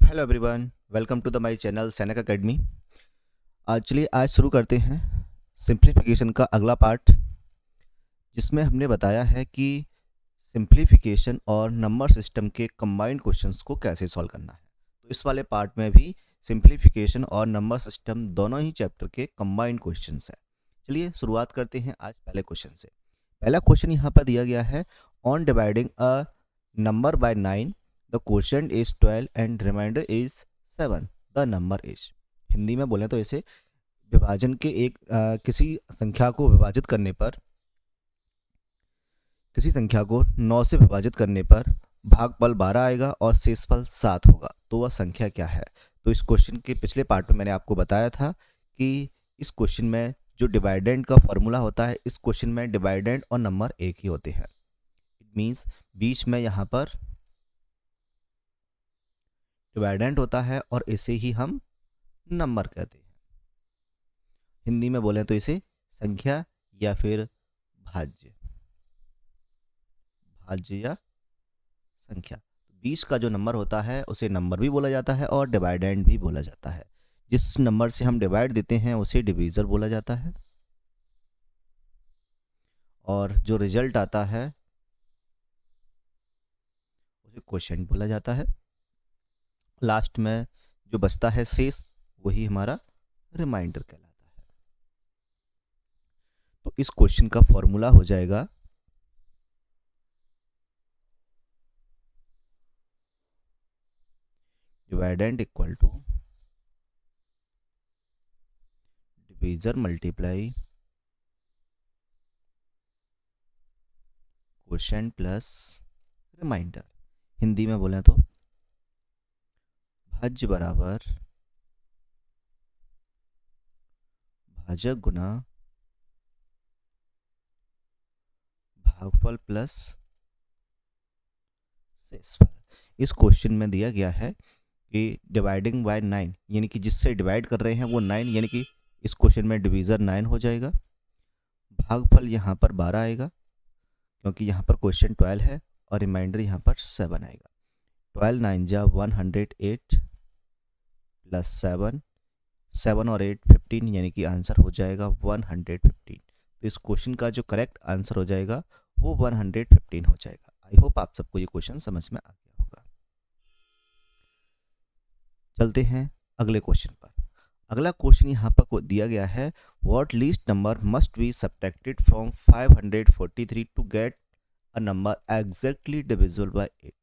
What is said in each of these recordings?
Hello everyone, welcome to the my channel Sainik academy. आज शुरू करते हैं सिंप्लीफिकेशन का अगला पार्ट, जिसमें हमने बताया है कि सिंप्लीफिकेशन और नंबर सिस्टम के कंबाइंड क्वेश्चंस को कैसे सॉल्व करना है। तो इस वाले पार्ट में भी सिंप्लीफिकेशन और नंबर सिस्टम दोनों ही चैप्टर के कंबाइंड क्वेश्चंस हैं। चलिए शुरुआत करते हैं आज पहले क्वेश्चन से। पहला क्वेश्चन यहाँ पर दिया गया है, on dividing a number by 9 the quotient is 12 and remainder is 7, the number is. Hindi में बोलें तो इसे विभाजन के किसी संख्या को विभाजित करने पर, किसी संख्या को 9 से विभाजित करने पर भागफल 12 आएगा और शेषफल 7 होगा, तो वह संख्या क्या है। तो इस क्वेश्चन के पिछले पार्ट में मैंने आपको बताया था कि इस क्वेश्चन में जो डिवाइडेंड का फॉर्मूला होता है, इस क्वेश्चन में डिवाइडेंड और नंबर एक ही होते हैं। इट मीन्स बीच में यहाँ पर डिवाइडेंड होता है और इसे ही हम नंबर कहते हैं। हिंदी में बोलें तो इसे संख्या या फिर भाज्य भाज्य या संख्या। बीच का जो नंबर होता है उसे नंबर भी बोला जाता है और डिवाइडेंड भी बोला जाता है। जिस नंबर से हम डिवाइड देते हैं उसे डिवीज़र बोला जाता है, और जो रिजल्ट आता है उसे क्वोशिएंट बोला जाता है। लास्ट में जो बचता है शेष, वही हमारा रिमाइंडर कहलाता है। तो इस क्वेश्चन का फॉर्मूला हो जाएगा dividend equal to divisor multiply quotient plus remainder. Hindi में बोलें तो भाज्य बराबर भाजक गुना भागफल प्लस शेषफल। इस क्वेश्चन में दिया गया है कि डिवाइडिंग बाय 9, यानी कि जिससे डिवाइड कर रहे हैं वो 9, यानी कि इस क्वेश्चन में डिवीज़र 9 हो जाएगा। भागफल यहाँ पर 12 आएगा क्योंकि यहाँ पर क्वेश्चन 12 है, और रिमाइंडर यहाँ पर 7 आएगा। 12 9 जा 108 प्लस 7, 7 और 8 15, यानी कि आंसर हो जाएगा 115। तो इस क्वेश्चन का जो करेक्ट आंसर हो जाएगा वो 115 हो जाएगा। आई होप आप सबको ये क्वेश्चन समझ में आ गया होगा। चलते हैं अगले क्वेश्चन पर। अगला क्वेश्चन यहाँ पर दिया गया है, what least number must be subtracted from 543 to get a number exactly divisible by 8।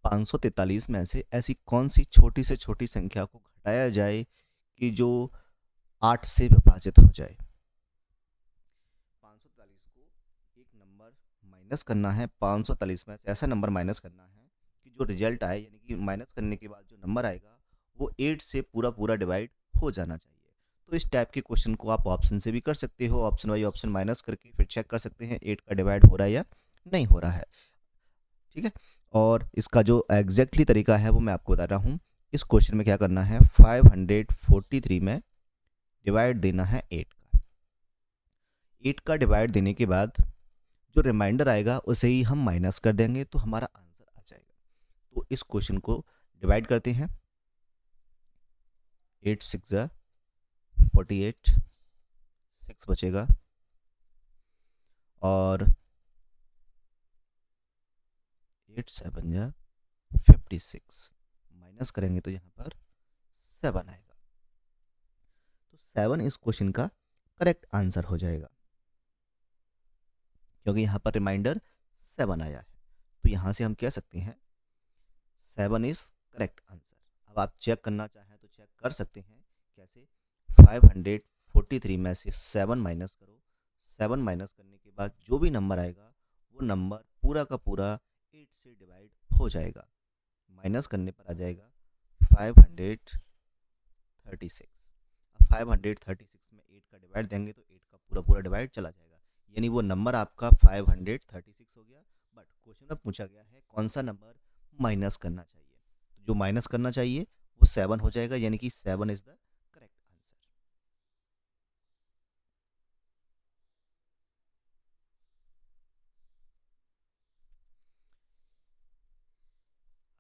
543 में से ऐसी कौन सी छोटी से छोटी संख्या को घटाया जाए कि जो 8 से विभाजित हो जाए। 543 को एक नंबर माइनस करना है, 543 में से ऐसा नंबर माइनस करना है कि जो रिजल्ट आए, यानी कि माइनस करने के बाद जो नंबर आएगा वो 8 से पूरा पूरा डिवाइड हो जाना चाहिए। तो इस टाइप के क्वेश्चन को आप ऑप्शन से भी कर सकते हो, ऑप्शन बाई ऑप्शन माइनस करके फिर चेक कर सकते हैं 8 का डिवाइड हो रहा है या नहीं हो रहा है। ठीक है, और इसका जो एग्जैक्टली तरीका है वो मैं आपको बता रहा हूँ। इस क्वेश्चन में क्या करना है, 543 में डिवाइड देना है 8 का। 8 का डिवाइड देने के बाद जो रिमाइंडर आएगा उसे ही हम माइनस कर देंगे तो हमारा आंसर आ जाएगा। तो इस क्वेश्चन को डिवाइड करते हैं। 8 6 48, 6 बचेगा, और 8 7 56, माइनस करेंगे तो यहाँ पर 7 आएगा। तो 7 इस क्वेश्चन का करेक्ट आंसर हो जाएगा क्योंकि यहाँ पर रिमाइंडर 7 आया है। तो यहाँ से हम कह सकते हैं 7 इज करेक्ट आंसर। अब आप चेक करना चाहें तो चेक कर सकते हैं। कैसे? 543 में से 7 माइनस करो, 7 माइनस करने के बाद जो भी नंबर आएगा वो नंबर पूरा का पूरा 8 से डिवाइड हो जाएगा। माइनस करने पर आ जाएगा 536। अब 536 में 8 का डिवाइड देंगे तो 8 का पूरा पूरा डिवाइड चला जाएगा, यानी वो नंबर आपका 536 हो गया। बट क्वेश्चन में पूछा गया है कौन सा नंबर माइनस करना चाहिए, तो जो माइनस करना चाहिए वो 7 हो जाएगा, यानी कि 7 is the correct answer.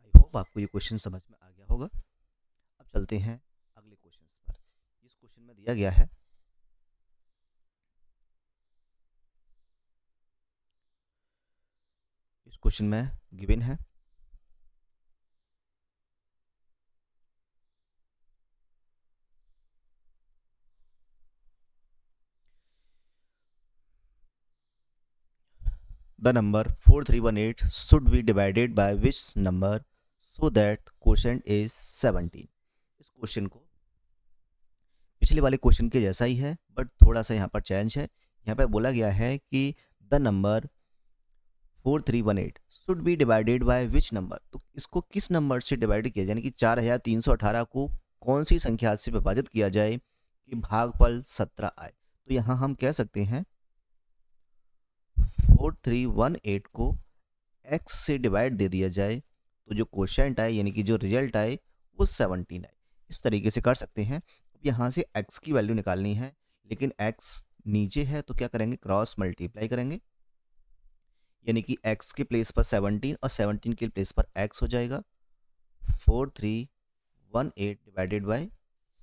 I hope आपको ये क्वेश्चन समझ में आ गया होगा। अब चलते हैं अगले क्वेश्चन पर। इस क्वेश्चन में दिया गया है इस क्वेश्चन में गिवन है the number 4318 should be divided by which number so that quotient is 17। इस क्वेश्चन को पिछले वाले क्वेश्चन के जैसा ही है बट थोड़ा सा यहाँ पर चेंज है। यहाँ पर बोला गया है कि the number 4318 should be divided by which number, तो इसको किस नंबर से डिवाइड किया जाए, यानी कि 4318 को कौन सी संख्या से विभाजित किया जाए कि भागफल 17 आए। तो यहाँ हम कह सकते हैं 4318 को x से डिवाइड दे दिया जाए तो जो क्वोशिएंट आए यानी कि जो रिजल्ट आए वो 17 आए। इस तरीके से कर सकते हैं। अब यहाँ से x की वैल्यू निकालनी है, लेकिन x नीचे है तो क्या करेंगे, क्रॉस मल्टीप्लाई करेंगे, यानी कि x के प्लेस पर 17 और 17 के प्लेस पर x हो जाएगा 4318 डिवाइडेड बाय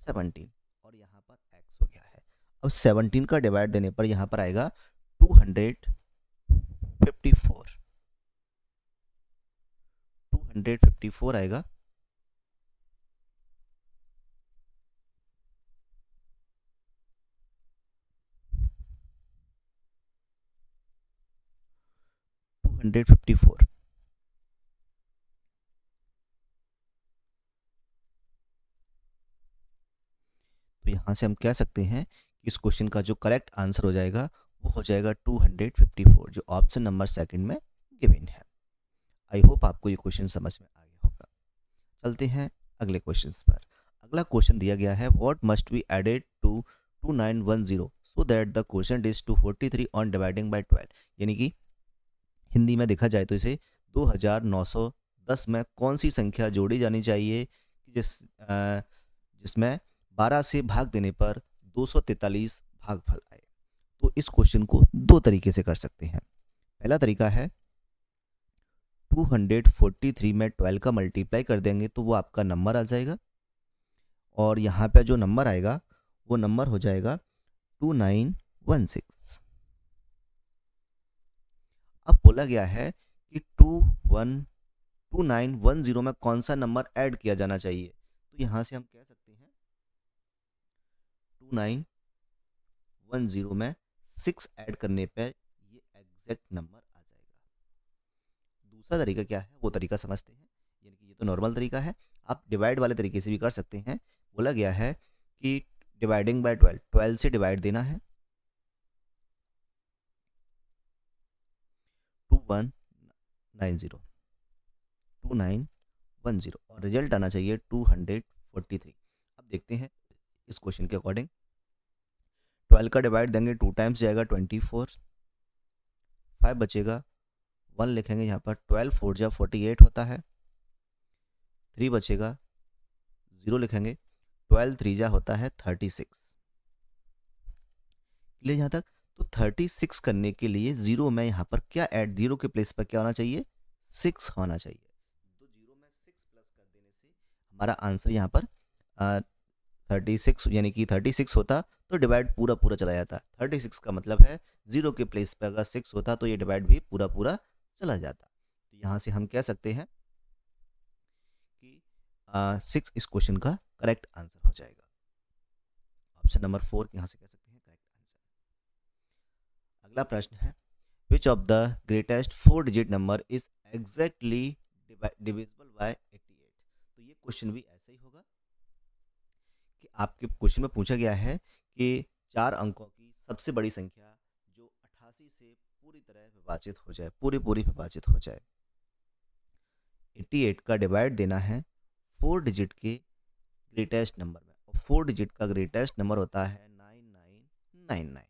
17 और यहाँ पर x हो गया है। अब 17 का डिवाइड देने पर यहाँ पर आएगा 254 आएगा। 254 तो यहाँ से हम कह सकते हैं कि इस क्वेश्चन का जो करेक्ट आंसर हो जाएगा वो हो जाएगा 254, जो ऑप्शन नंबर सेकंड में गिवन है। आई होप आपको ये क्वेश्चन समझ में आ गया होगा। चलते हैं अगले क्वेश्चन पर। अगला क्वेश्चन दिया गया है what must be added to 2910 so that the quotient is 243 on dividing by 12, यानी कि हिंदी में देखा जाए तो इसे 2910 में कौन सी संख्या जोड़ी जानी चाहिए कि जिसमें 12 से भाग देने पर 243 भागफल आए। तो इस क्वेश्चन को दो तरीके से कर सकते हैं। पहला तरीका है 243 में 12 का मल्टीप्लाई कर देंगे तो वो आपका नंबर आ जाएगा और यहाँ पे जो नंबर आएगा वो नंबर हो जाएगा 2916। अब बोला गया है कि 2910 में कौन सा नंबर ऐड किया जाना चाहिए, तो यहाँ से हम कह सकते हैं 2910 में 6 ऐड करने पर ये एग्जैक्ट नंबर आ जाएगा। दूसरा तरीका क्या है वो तरीका समझते हैं, यानी कि ये तो नॉर्मल तरीका है, आप डिवाइड वाले तरीके से भी कर सकते हैं। बोला गया है कि डिवाइडिंग बाय 12 से डिवाइड देना है 2910 और रिजल्ट आना चाहिए 243। अब देखते हैं इस क्वेश्चन के अकॉर्डिंग 12 का डिवाइड देंगे 2 टाइम्स जाएगा 24, 5 बचेगा, 1 लिखेंगे यहाँ पर, 12 4 जा 48 होता है, 3 बचेगा, 0 लिखेंगे, 12 3 जा होता है 36। क्लियर यहाँ तक? तो 36 करने के लिए 0 में यहाँ पर क्या ऐड, 0 के प्लेस पर क्या होना चाहिए, 6 होना चाहिए। तो 0 में 6 प्लस कर देने से हमारा आंसर यहाँ पर 36 यानी कि 36 होता तो डिवाइड पूरा पूरा चला जाता। 36 का मतलब है 0 के प्लेस पे अगर 6 होता तो ये डिवाइड भी पूरा पूरा चला जाता। तो यहाँ से हम कह सकते हैं कि 6 इस क्वेश्चन का करेक्ट आंसर हो जाएगा। ऑप्शन नंबर 4 यहाँ से कह सकते हैं करेक्ट आंसर। अगला प्रश्न है which of the greatest 4 digit number is exactly divisible bye 88। तो ये क्वेश्चन भी ऐसा ही होगा कि आपके क्वेश्चन में पूछा गया है कि 4 अंकों की सबसे बड़ी संख्या जो 88 से पूरी तरह विभाजित हो जाए, पूरी विभाजित हो जाए। 88 का डिवाइड देना है 4 डिजिट के ग्रेटेस्ट नंबर में और 4 डिजिट का ग्रेटेस्ट नंबर होता है 9999।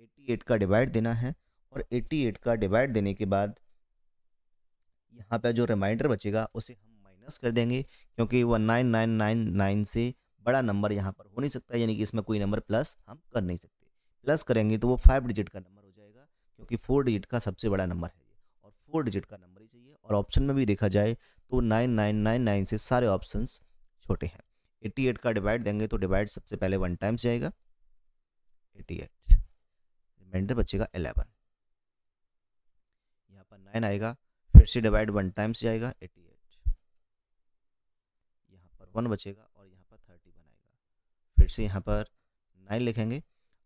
88 का डिवाइड देना है और 88 का डिवाइड देने के बाद यहाँ पे जो रिमाइंडर बचेगा उसे हम माइनस कर देंगे, क्योंकि वो 9999 से बड़ा नंबर यहाँ पर हो नहीं सकता, यानी कि इसमें कोई नंबर प्लस हम कर नहीं सकते। प्लस करेंगे तो वो 5 डिजिट का नंबर हो जाएगा, क्योंकि 4 डिजिट का सबसे बड़ा नंबर है ये और 4 डिजिट का नंबर ही चाहिए और ऑप्शन में भी देखा जाए तो 9999 से सारे ऑप्शंस छोटे हैं। 88 का डिवाइड देंगे तो डिवाइड सबसे पहले 1 टाइम्स जाएगा 88, रिमाइंडर बचेगा 11, यहाँ पर 9 आएगा, फिर से डिवाइड 1 टाइम्स जाएगा 88, यहाँ पर 1 बचेगा और यहाँ पर 31 आएगा, फिर से यहाँ पर 9 लिखेंगे।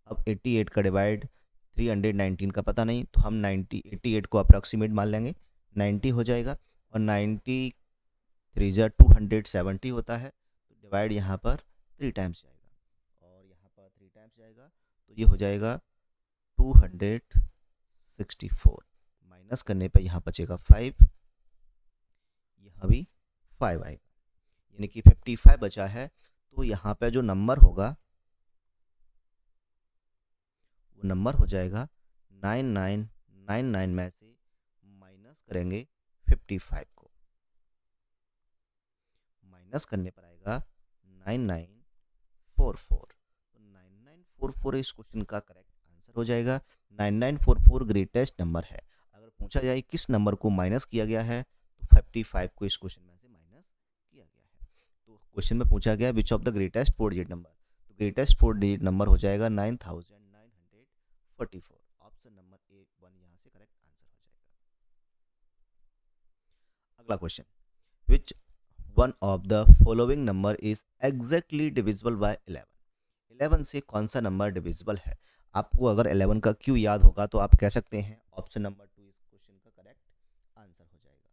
अब 88 का डिवाइड 319 का पता नहीं तो हम 88 को अप्रॉक्सीमेट मान लेंगे, 90 हो जाएगा और 90 3 जा 270 होता है, तो डिवाइड यहाँ पर 3 टाइम्स जाएगा और यहाँ पर 3 टाइम्स जाएगा, तो ये हो जाएगा 264, माइनस करने पर यहाँ बचेगा 5, यहाँ भी 5 आएगा, यानी कि 55 बचा है। तो यहाँ पे जो नंबर होगा वो नंबर हो जाएगा 9999 में से माइनस करेंगे 55 को, माइनस करने पर आएगा 9944, तो 9944 इस क्वेश्चन का करेक्ट आंसर हो जाएगा। 9944 ग्रेटेस्ट नंबर है। अगर पूछा जाए किस नंबर को माइनस किया गया है तो 55 को इस क्वेश्चन में से माइनस किया गया है। तो क्वेश्चन में पूछा गया which of the greatest 4 digit number, तो ग्रेटेस्ट 4 डिजिट नंबर हो जाएगा 9944, ऑप्शन नंबर ए 1 यहाँ से करेक्ट आंसर हो जाएगा। अगला question, which one of the following number is exactly divisible bye 11, 11 से कौन सा नंबर डिविजिबल है। आपको अगर 11 का क्यू याद होगा तो आप कह सकते हैं ऑप्शन नंबर 2 इस क्वेश्चन का करेक्ट आंसर हो जाएगा।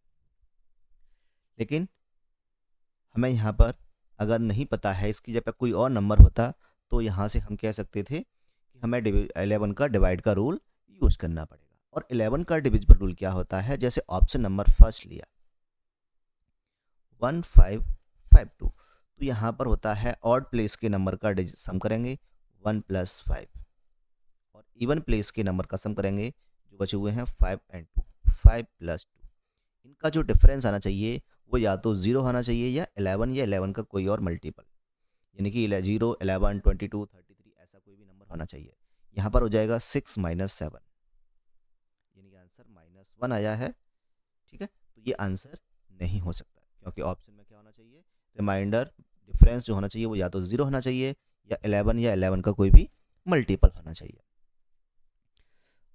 लेकिन हमें यहाँ पर अगर नहीं पता है, इसकी जगह कोई और नंबर होता तो यहाँ से हम कह सकते थे कि हमें 11 का डिवाइड का रूल यूज करना पड़ेगा। और 11 का डिविजिबल रूल क्या होता है, जैसे ऑप्शन नंबर फर्स्ट लिया 1552, तो यहाँ पर होता है ऑड प्लेस के नंबर का सम करेंगे 1 + 5 और इवन प्लेस के नंबर का सम करेंगे जो बचे हुए हैं 5 और 2, 5 + 2। इनका जो डिफरेंस आना चाहिए वो या तो 0 आना चाहिए या 11 का कोई और मल्टीपल, यानी कि 0, 11, 22, 33 ऐसा कोई भी नंबर होना चाहिए। यहाँ पर हो जाएगा 6 - 7, यानी कि आंसर -1 आया है। ठीक है, तो ये आंसर नहीं हो सकता क्योंकि ऑप्शन में क्या होना चाहिए, रिमाइंडर डिफरेंस जो होना चाहिए वो या तो 0 होना चाहिए या 11 का कोई भी मल्टीपल होना चाहिए।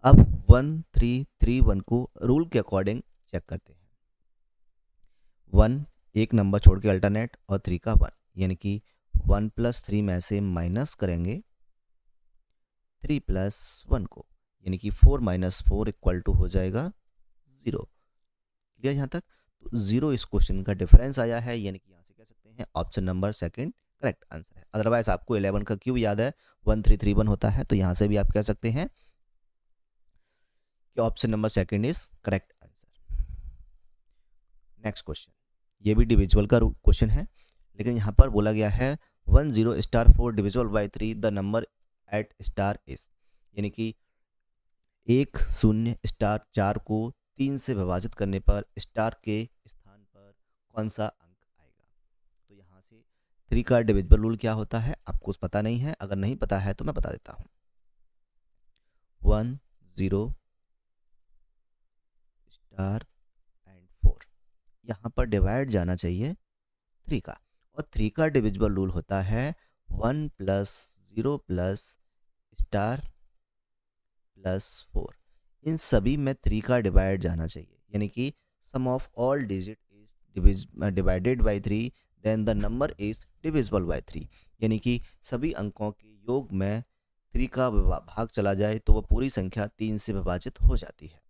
अब 1331 को रूल के अकॉर्डिंग चेक करते हैं। 1 एक नंबर छोड़ के अल्टरनेट और 3 का 1, यानी कि 1 + 3 में से माइनस करेंगे 3 + 1 को, यानी कि 4 - 4 = हो जाएगा 0। क्लियर यहाँ तक? तो 0 इस क्वेश्चन का डिफरेंस आया है, यानी कि यहाँ से कह सकते हैं option number second correct answer है। अदरवाइज आपको 11 का क्यूब याद है 1331 होता है, तो यहाँ से भी आप कह सकते हैं कि option number second is correct answer. Next question, ये भी डिविजिबल का क्वेश्चन है, लेकिन यहाँ पर बोला गया है 10 * 4 divisible by 3 the number at star is, यानी कि 10 * 4 को 3 से विभाजित करने पर स्टार के स्थान पर कौन सा अंक आएगा। तो यहाँ से 3 का डिविजिबल रूल क्या होता है आपको पता नहीं है, अगर नहीं पता है तो मैं बता देता हूँ। 1 0 * 4, यहाँ पर डिवाइड जाना चाहिए 3 का, और 3 का डिविजिबल रूल होता है 1 + 0 + स्टार + 4। इन सभी में 3 का डिवाइड जाना चाहिए, यानी कि sum of all digit is divided by 3 then the number is divisible by 3, यानी कि सभी अंकों के योग में 3 का भाग चला जाए तो वह पूरी संख्या 3 से विभाजित हो जाती है।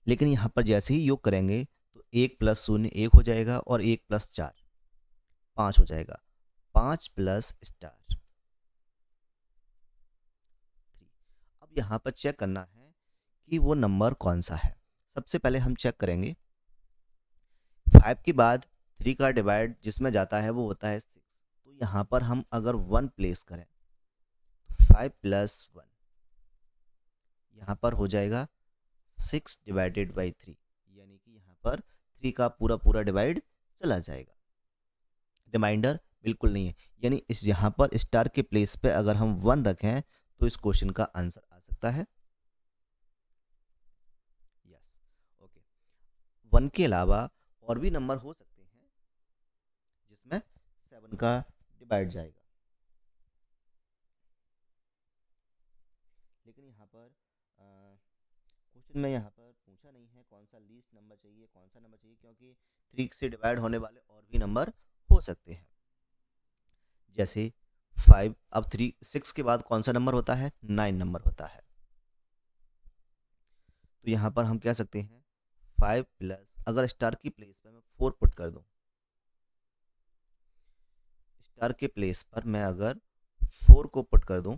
लेकिन यहाँ पर जैसे ही योग करेंगे तो 1 + 0 1 हो जाएगा और 1 + 4 5 हो जाएगा, 5 + स्टार 3। अब यहाँ पर चेक करना है कि वो नंबर कौन सा है। सबसे पहले हम चेक करेंगे 5 के बाद 3 का डिवाइड जिसमें जाता है वो होता है 6, तो यहाँ पर हम अगर 1 प्लेस करें तो 5 + 1 यहाँ पर हो जाएगा 6 डिवाइडेड बाई 3, यानी कि यहाँ पर 3 का पूरा डिवाइड चला जाएगा। रिमाइंडर बिल्कुल नहीं है, यानी इस यहाँ पर स्टार के प्लेस पे अगर हम 1 रखें तो इस क्वेश्चन का आंसर आ सकता है। Yes, okay. 1 के अलावा और भी नंबर हो सकते हैं जिसमें 7 का डिवाइड जाएगा, लेकिन यहाँ पर क्वेश्चन में यहाँ पर पूछा नहीं है कौन सा लीस्ट नंबर चाहिए, कौन सा नंबर चाहिए, क्योंकि 3 से डिवाइड होने वाले और भी नंबर हो सकते हैं। जैसे 5, अब 6 के बाद कौन सा नंबर होता है, 9 नंबर होता है। तो यहाँ पर हम कह सकते हैं 5 प्लस, अगर स्टार की प्लेस पर मैं 4 पुट कर दूं, स्टार के प्लेस पर मैं अगर 4 को पुट कर दूं,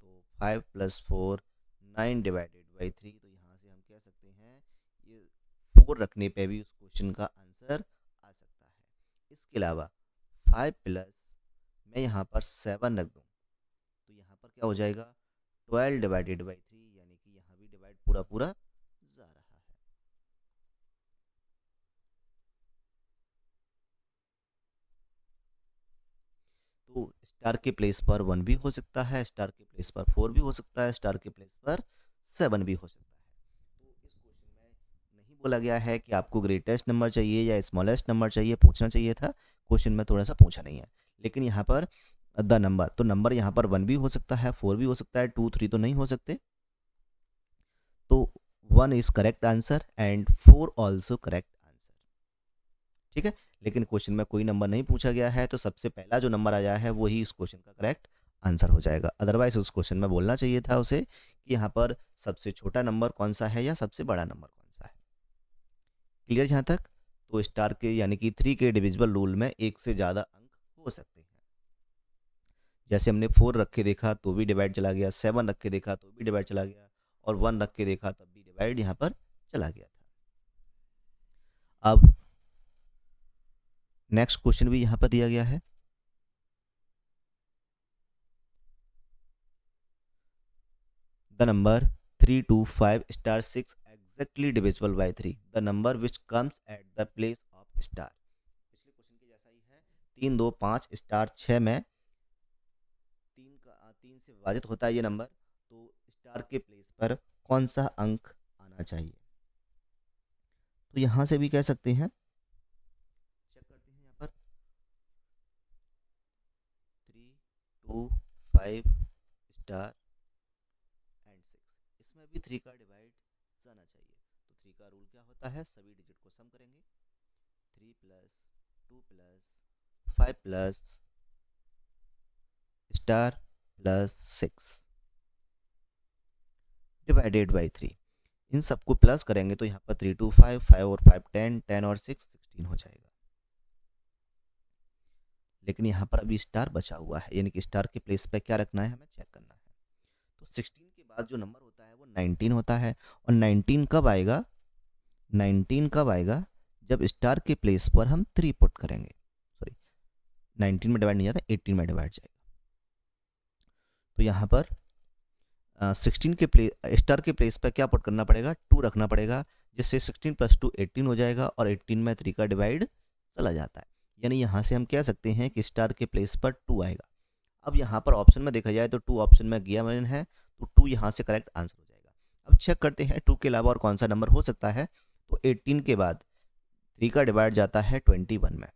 तो 5 प्लस 4 9 डिवाइडेड बाई 3, तो यहाँ से हम कह सकते हैं ये 4 रखने पे भी उस क्वेश्चन का आंसर आ सकता है। इसके अलावा 5 प्लस मैं यहाँ पर 7 रख दूं, तो यहाँ पर क्या हो जाएगा 12 डिवाइडेड बाई 3, यानी कि यहाँ भी डिवाइड पूरा पूरा जा रहा है। तो स्टार के प्लेस पर 1 भी हो सकता है, स्टार के प्लेस पर 4 भी हो सकता है, स्टार के प्लेस पर 7 भी हो सकता है। तो इस क्वेश्चन में नहीं बोला गया है कि आपको ग्रेटेस्ट नंबर चाहिए या स्मॉलेस्ट नंबर चाहिए, पूछना चाहिए था, क्वेश्चन में थोड़ा सा पूछा नहीं है। लेकिन यहाँ पर द नंबर, तो नंबर यहाँ पर 1 भी हो सकता है, 4 भी हो सकता है, 2 3 तो नहीं हो सकते। तो 1 is correct answer and 4 also correct answer. ठीक है, लेकिन क्वेश्चन में कोई नंबर नहीं पूछा गया है, तो सबसे पहला जो नंबर आया है वही इस क्वेश्चन का करेक्ट आंसर हो जाएगा। अदरवाइज उस क्वेश्चन में बोलना चाहिए था उसे कि यहाँ पर सबसे छोटा नंबर कौन सा है या सबसे बड़ा नंबर कौन सा है। क्लियर यहाँ तक? तो स्टार के यानी कि 3 के डिविजिबल रूल में एक से ज़्यादा अंक हो सकते हैं। जैसे हमने 4 रख के देखा तो भी डिवाइड चला गया, 7 रख के देखा तो भी डिवाइड चला गया, और 1 रख के देखा तब भी डिवाइड यहाँ पर चला गया था। अब नेक्स्ट क्वेश्चन भी यहाँ पर दिया गया है। The number 3 2 5 star 6 exactly divisible by 3, the number which comes at the place of star. पिछले क्वेश्चन के जैसा ही है, 3 2 5 स्टार 6 में 3 से विभाजित होता है ये नंबर, तो स्टार के प्लेस पर कौन सा अंक आना चाहिए। तो यहाँ से भी कह सकते हैं, चेक करते हैं यहाँ पर 3 2 5 स्टार एंड 6, इसमें भी 3 का डिवाइड जाना चाहिए। तो 3 का रूल क्या होता है, सभी डिजिट को सम करेंगे, 3 plus 2 plus 5 plus star plus 6 divided by 3, इन सबको प्लस करेंगे तो यहाँ पर 3 2 5 5 और 5 10 10 और 6 16 हो जाएगा। लेकिन यहाँ पर अभी स्टार बचा हुआ है, यानी कि स्टार के प्लेस पे क्या रखना है हमें चेक करना है। तो 16 के बाद जो नंबर होता है वो 19 होता है, और 19 कब आएगा, 19 कब आएगा जब स्टार के प्लेस पर हम 3 पुट करेंगे, सॉरी 19 में डिवाइड नहीं जाता, 18 में डिवाइड जाएगा। तो यहाँ पर 16 के स्टार के प्लेस पर क्या पुट करना पड़ेगा, 2 रखना पड़ेगा, जिससे 16 प्लस 2 18 हो जाएगा, और 18 में 3 का डिवाइड चला जाता है। यानी यहाँ से हम कह सकते हैं कि स्टार के प्लेस पर 2 आएगा। अब यहाँ पर ऑप्शन में देखा जाए तो 2 ऑप्शन में गया मैंने है, तो 2 यहाँ से करेक्ट आंसर हो जाएगा। अब चेक करते हैं 2 के अलावा और कौन सा नंबर हो सकता है। तो 18 के बाद 3 का डिवाइड जाता है 21 में,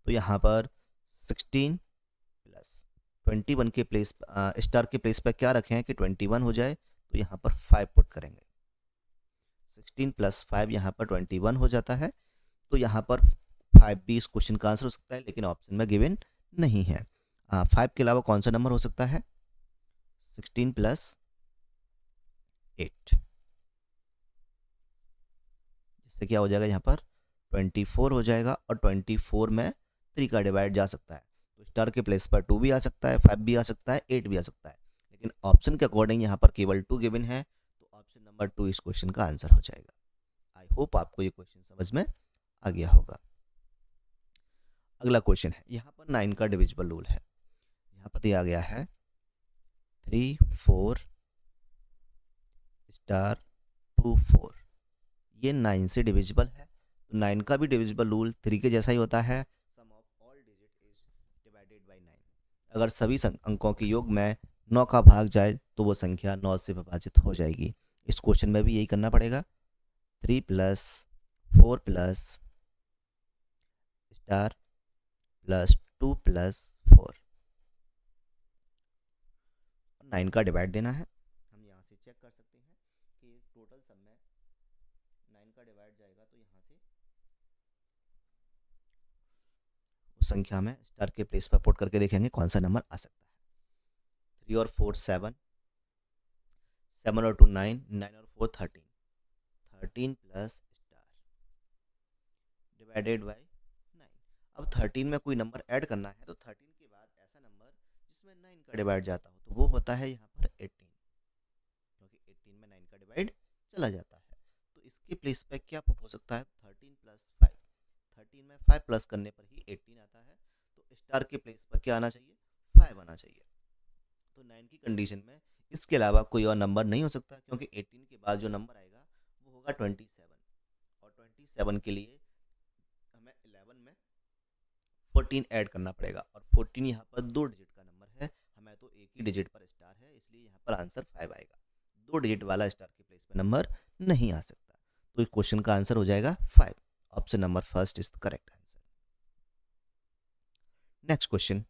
तो यहाँ पर 16 प्लस 21 के प्लेस स्टार के प्लेस पर क्या रखें कि 21 हो जाए, तो यहाँ पर 5 पुट करेंगे, 16 प्लस 5 यहाँ पर 21 हो जाता है। तो यहाँ पर 5 भी इस क्वेश्चन का आंसर हो सकता है, लेकिन ऑप्शन में गिवन नहीं है। 5 के अलावा कौन सा नंबर हो सकता है, 16 प्लस 8, जिससे क्या हो जाएगा यहाँ पर 24 हो जाएगा, और 24 में 3 का डिवाइड जा सकता है, तो स्टार के प्लेस पर 2 भी आ सकता है, 5 भी आ सकता है, 8 भी आ सकता है, लेकिन ऑप्शन के अकॉर्डिंग यहाँ पर केवल 2 गिवन है, तो ऑप्शन नंबर 2 इस क्वेश्चन का आंसर हो जाएगा। आई होप आपको ये क्वेश्चन समझ में आ गया होगा। अगला क्वेश्चन है, यहाँ पर 9 का डिविजिबल रूल है। यहाँ पर दिया गया है 3 4 स्टार 2 4, ये 9 से डिविजिबल है, तो 9 का भी डिविजिबल रूल 3 के जैसा ही होता है, sum of all digit is divided by 9। अगर सभी अंकों के योग में 9 का भाग जाए तो वो संख्या 9 से विभाजित हो जाएगी। इस क्वेश्चन में भी यही करना पड़ेगा। 3 plus 4 plus star plus 2 plus 4, 9 का डिवाइड देना है। हम यहाँ से चेक कर सकते हैं कि टोटल सम में 9 का डिवाइड जाएगा तो यहाँ से उस संख्या में स्टार के प्लेस पर पुट करके देखेंगे कौन सा नंबर आ सकता है। 3 और 4 7, 7 और 2 9, 9 और 4 13, 13 प्लस स्टार डिवाइडेड बाई 9। अब 13 में कोई नंबर ऐड करना है तो 13 के बाद ऐसा नंबर जिसमें 9 का डिवाइड जाता हो तो वो होता है यहाँ पर 18, क्योंकि 18 में 9 का डिवाइड चला जाता है। तो इसके प्लेस पे क्या पुट हो सकता है? 13 प्लस 5, 13 में 5 प्लस करने पर ही 18 आता है, तो स्टार के प्लेस पर क्या आना चाहिए? 5 आना चाहिए। तो 9 की कंडीशन में इसके अलावा कोई और नंबर नहीं हो सकता, क्योंकि 18 के बाद जो नंबर आएगा वो होगा 27, और 27 के लिए हमें 11 में 14 ऐड करना पड़ेगा, और 14 यहाँ पर 2 डिजिट का नंबर है, हमें तो एक ही डिजिट पर स्टार है, इसलिए यहाँ पर आंसर 5 आएगा। 2 डिजिट वाला स्टार के प्लेस पे नंबर नहीं आ सकता, तो इस क्वेश्चन का आंसर हो जाएगा 5। Option number first is the correct answer. Next question,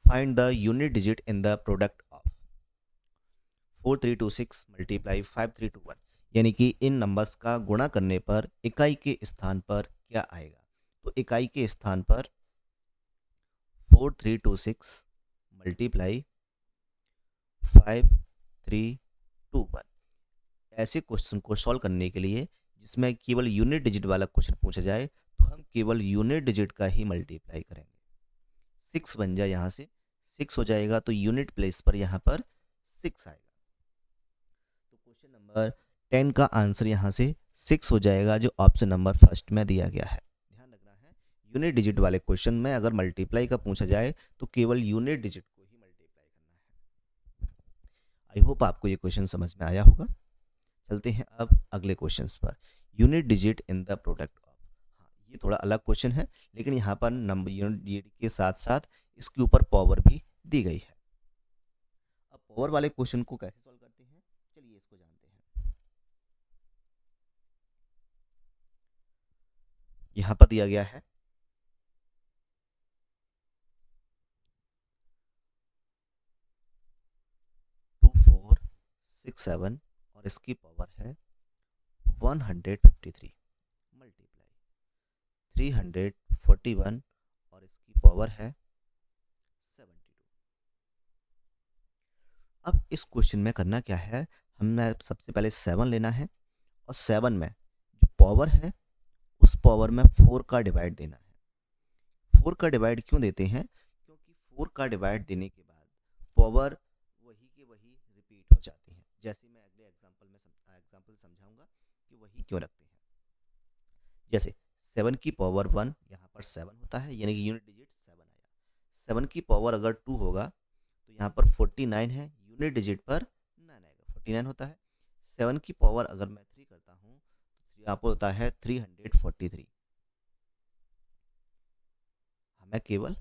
find the unit digit in the product of 4326 multiply 5321, यानी कि इन नंबर्स का गुणा करने पर इकाई के स्थान पर क्या आएगा? तो इकाई के स्थान पर 4326 मल्टीप्लाई 5321, ऐसे क्वेश्चन को सॉल्व करने के लिए जिसमें केवल यूनिट डिजिट वाला क्वेश्चन पूछा जाए तो हम केवल यूनिट डिजिट का ही मल्टीप्लाई करेंगे। 6 बन जाए, यहाँ से 6 हो जाएगा तो यूनिट प्लेस पर यहाँ पर 6 आएगा। तो क्वेश्चन नंबर 10 का आंसर यहाँ से 6 हो जाएगा, जो ऑप्शन नंबर फर्स्ट में दिया गया है। ध्यान रखना है, यूनिट डिजिट वाले क्वेश्चन में अगर मल्टीप्लाई का पूछा जाए तो केवल यूनिट डिजिट को ही मल्टीप्लाई करना है। आई होप आपको ये क्वेश्चन समझ में आया होगा। चलते हैं अब अगले क्वेश्चंस पर। Unit digit in the product of, हाँ ये थोड़ा अलग क्वेश्चन है, लेकिन यहाँ पर नंबर यूनिट डिजिट के साथ साथ इसके ऊपर पावर भी दी गई है। अब पावर वाले क्वेश्चन को कैसे सॉल्व करते हैं, चलिए इसको जानते हैं। यहाँ पर दिया गया है 2467 और इसकी पावर है 153 मल्टीप्लाई 341 और इसकी पावर है 72। अब इस क्वेश्चन में करना क्या है, हमें सबसे पहले 7 लेना है, और 7 में जो पावर है उस पावर में 4 का डिवाइड देना है। 4 का डिवाइड क्यों देते हैं? क्योंकि 4 का डिवाइड देने के बाद पावर वही के वही रिपीट हो जाती हैं। जैसे मैं अगले एग्जाम्पल समझाऊंगा कि वही क्यों रखते हैं। जैसे 7 की पावर 1 यहाँ पर 7 होता है, यानी कि यूनिट डिजिट 7 आया। 7 की पावर अगर 2 होगा तो यहाँ पर 49 है, यूनिट डिजिट पर 9 आएगा, 49 होता है। 7 की पावर अगर मैं 3 करता हूँ तो यहाँ पर होता है 343। हमें केवल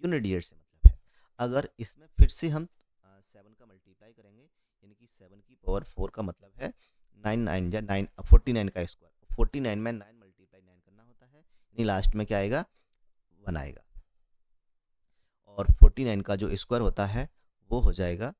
यूनिट डिजिट से मतलब है। अगर इसमें फिर से हम 7 का मल्टीप्लाई करेंगे, यानी कि 7 की पावर 4 का मतलब है 9 9 या 9 49 का स्क्वायर, 49 में 9 मल्टीप्लाई 9 करना होता है, यानी लास्ट में क्या आएगा? 1 आएगा, और 49 का जो स्क्वायर होता है वो हो जाएगा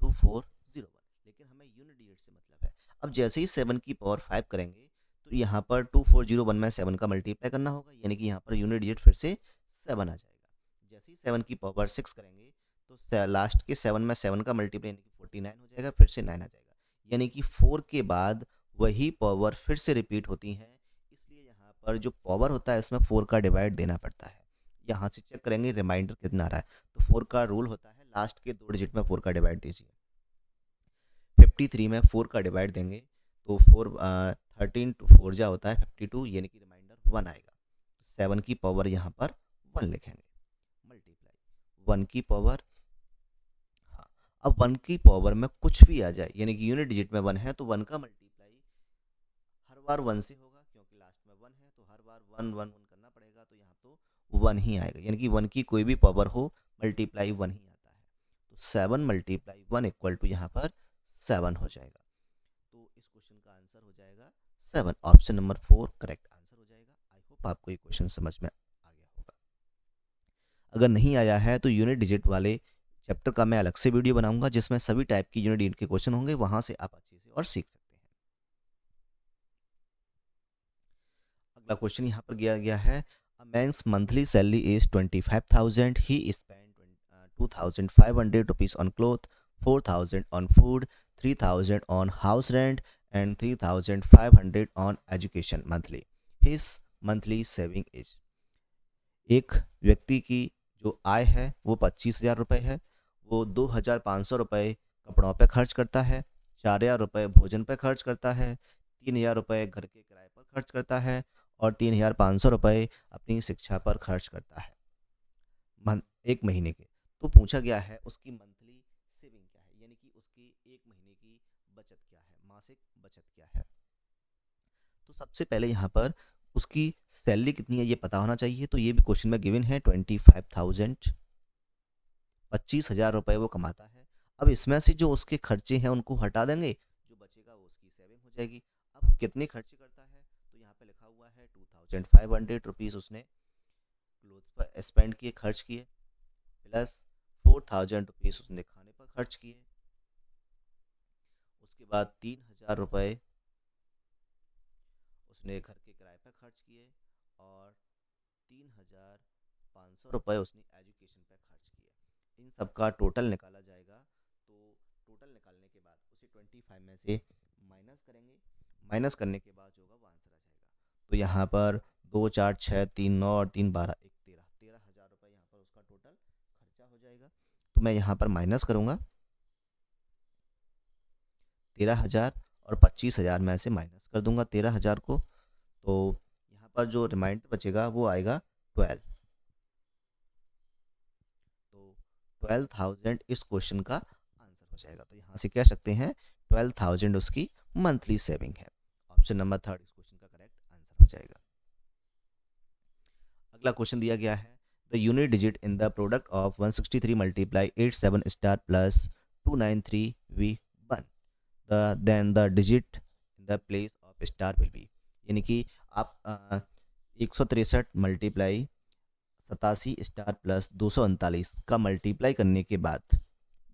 2401, लेकिन हमें यूनिट डिजिट से मतलब है। अब जैसे ही 7 की पावर 5 करेंगे तो यहाँ पर 2401 में 7 का मल्टीप्लाई करना होगा, यानी कि यहाँ पर यूनिट डिजिट फिर से 7 आ जाएगा। जैसे ही 7 की पावर 6 करेंगे तो लास्ट के 7 में 7 का मल्टीप्लाई यानी कि 49 हो जाएगा, फिर से 9 आ जाएगा, यानी कि 4 के बाद वही पावर फिर से रिपीट होती हैं, इसलिए यहाँ पर जो पावर होता है इसमें 4 का डिवाइड देना पड़ता है। यहाँ से चेक करेंगे रिमाइंडर कितना आ रहा है, तो 4 का रूल होता है लास्ट के 2 डिजिट में 4 का डिवाइड दीजिए। 53 में 4 का डिवाइड देंगे तो 13 टू 4 जा होता है 52, यानी कि रिमाइंडर 1 आएगा। 7 की पावर यहाँ पर 1 लिखेंगे, मल्टीप्लाई 1 की पावर, हाँ अब 1 की पावर में कुछ भी आ जाए, यानी कि यूनिट डिजिट में 1 है तो 1 का मल्टीप्लाई हर बार 1 से होगा, क्योंकि लास्ट में 1 है तो हर बार 1 1 1 करना पड़ेगा, तो यहाँ तो वन ही आएगा, यानी कि वन की कोई भी पावर हो मल्टीप्लाई वन ही आता है। तो 7 मल्टीप्लाई 1 इक्वल टू यहाँ पर 7 हो जाएगा। तो इस क्वेश्चन का आंसर हो जाएगा 7। ऑप्शन नंबर 4 करेक्ट आंसर हो जाएगा। आई होप आपको ये क्वेश्चन समझ में आ गया होगा। अगर नहीं आया है तो यूनिट डिजिट वाले चैप्टर का मैं अलग से वीडियो बनाऊंगा जिसमें सभी टाइप की यूनिट डिजिट के क्वेश्चन होंगे, वहां से आप अच्छे से और सीख सकते हैं। अगला क्वेश्चन यहाँ पर दिया गया है, a man's monthly salary is 25,000, he spend 2,500 rupees on cloth, 4,000 on food, 3,000 on house rent and 3,500 on education monthly. His monthly saving is. एक व्यक्ति की जो आय है वो 25,000 रुपये है। वो 2,500 रुपये कपड़ों पे खर्च करता है, 4,000 रुपये भोजन पे खर्च करता है, 3,000 रुपये घर के किराए पर खर्च करता है और 3,500 रुपये अपनी शिक्षा पर खर्च करता है एक महीने के। तो पूछा गया है उसकी मंथली सेविंग क्या है, यानी कि उसकी एक महीने की बचत क्या है, मासिक बचत क्या है। तो सबसे पहले यहाँ पर उसकी सैलरी कितनी है ये पता होना चाहिए। तो ये भी क्वेश्चन में गिवन है 25,000, 25,000 रुपये वो कमाता है। अब इसमें से जो उसके खर्चे हैं उनको हटा देंगे, जो बचेगा वो उसकी सेविंग हो जाएगी। अब कितने खर्चे करता है तो यहाँ पे लिखा हुआ है 2,500 रुपीज़ उसने क्लोथ पर स्पेंड किए, खर्च किए, प्लस 4,000 रुपीज़ उसने खाने पर खर्च किए। उसके बाद 3,000 रुपये उसने घर के किराए पर खर्च किए और 3,500 रुपये उसने एजुकेशन पर खर्च किए। इन सब का टोटल निकाला जाएगा। तो टोटल निकालने के बाद उसे 25 में से माइनस करेंगे, माइनस करने के बाद जो होगा वो आंसर आ जाएगा। तो यहाँ पर 2 4 6 3 9 और 3 12 1 13,000 रुपये यहाँ पर उसका टोटल खर्चा हो जाएगा। तो मैं यहाँ पर माइनस करूँगा 13,000 और 25,000 में से माइनस कर दूंगा 13,000 को। तो यहाँ पर जो रिमाइंडर बचेगा वो आएगा 12। तो 12,000 इस क्वेश्चन का आंसर हो जाएगा। तो यहाँ से कह सकते हैं 12,000 उसकी मंथली सेविंग है। ऑप्शन नंबर 3 इस क्वेश्चन का करेक्ट आंसर हो जाएगा। अगला क्वेश्चन दिया गया है, the unit digit in the product of 163 multiply 87 star plus 293 we 1, then the digit in the place of star will be. यानी कि आप 163 मल्टीप्लाई 87 स्टार प्लस 239 का मल्टीप्लाई करने के बाद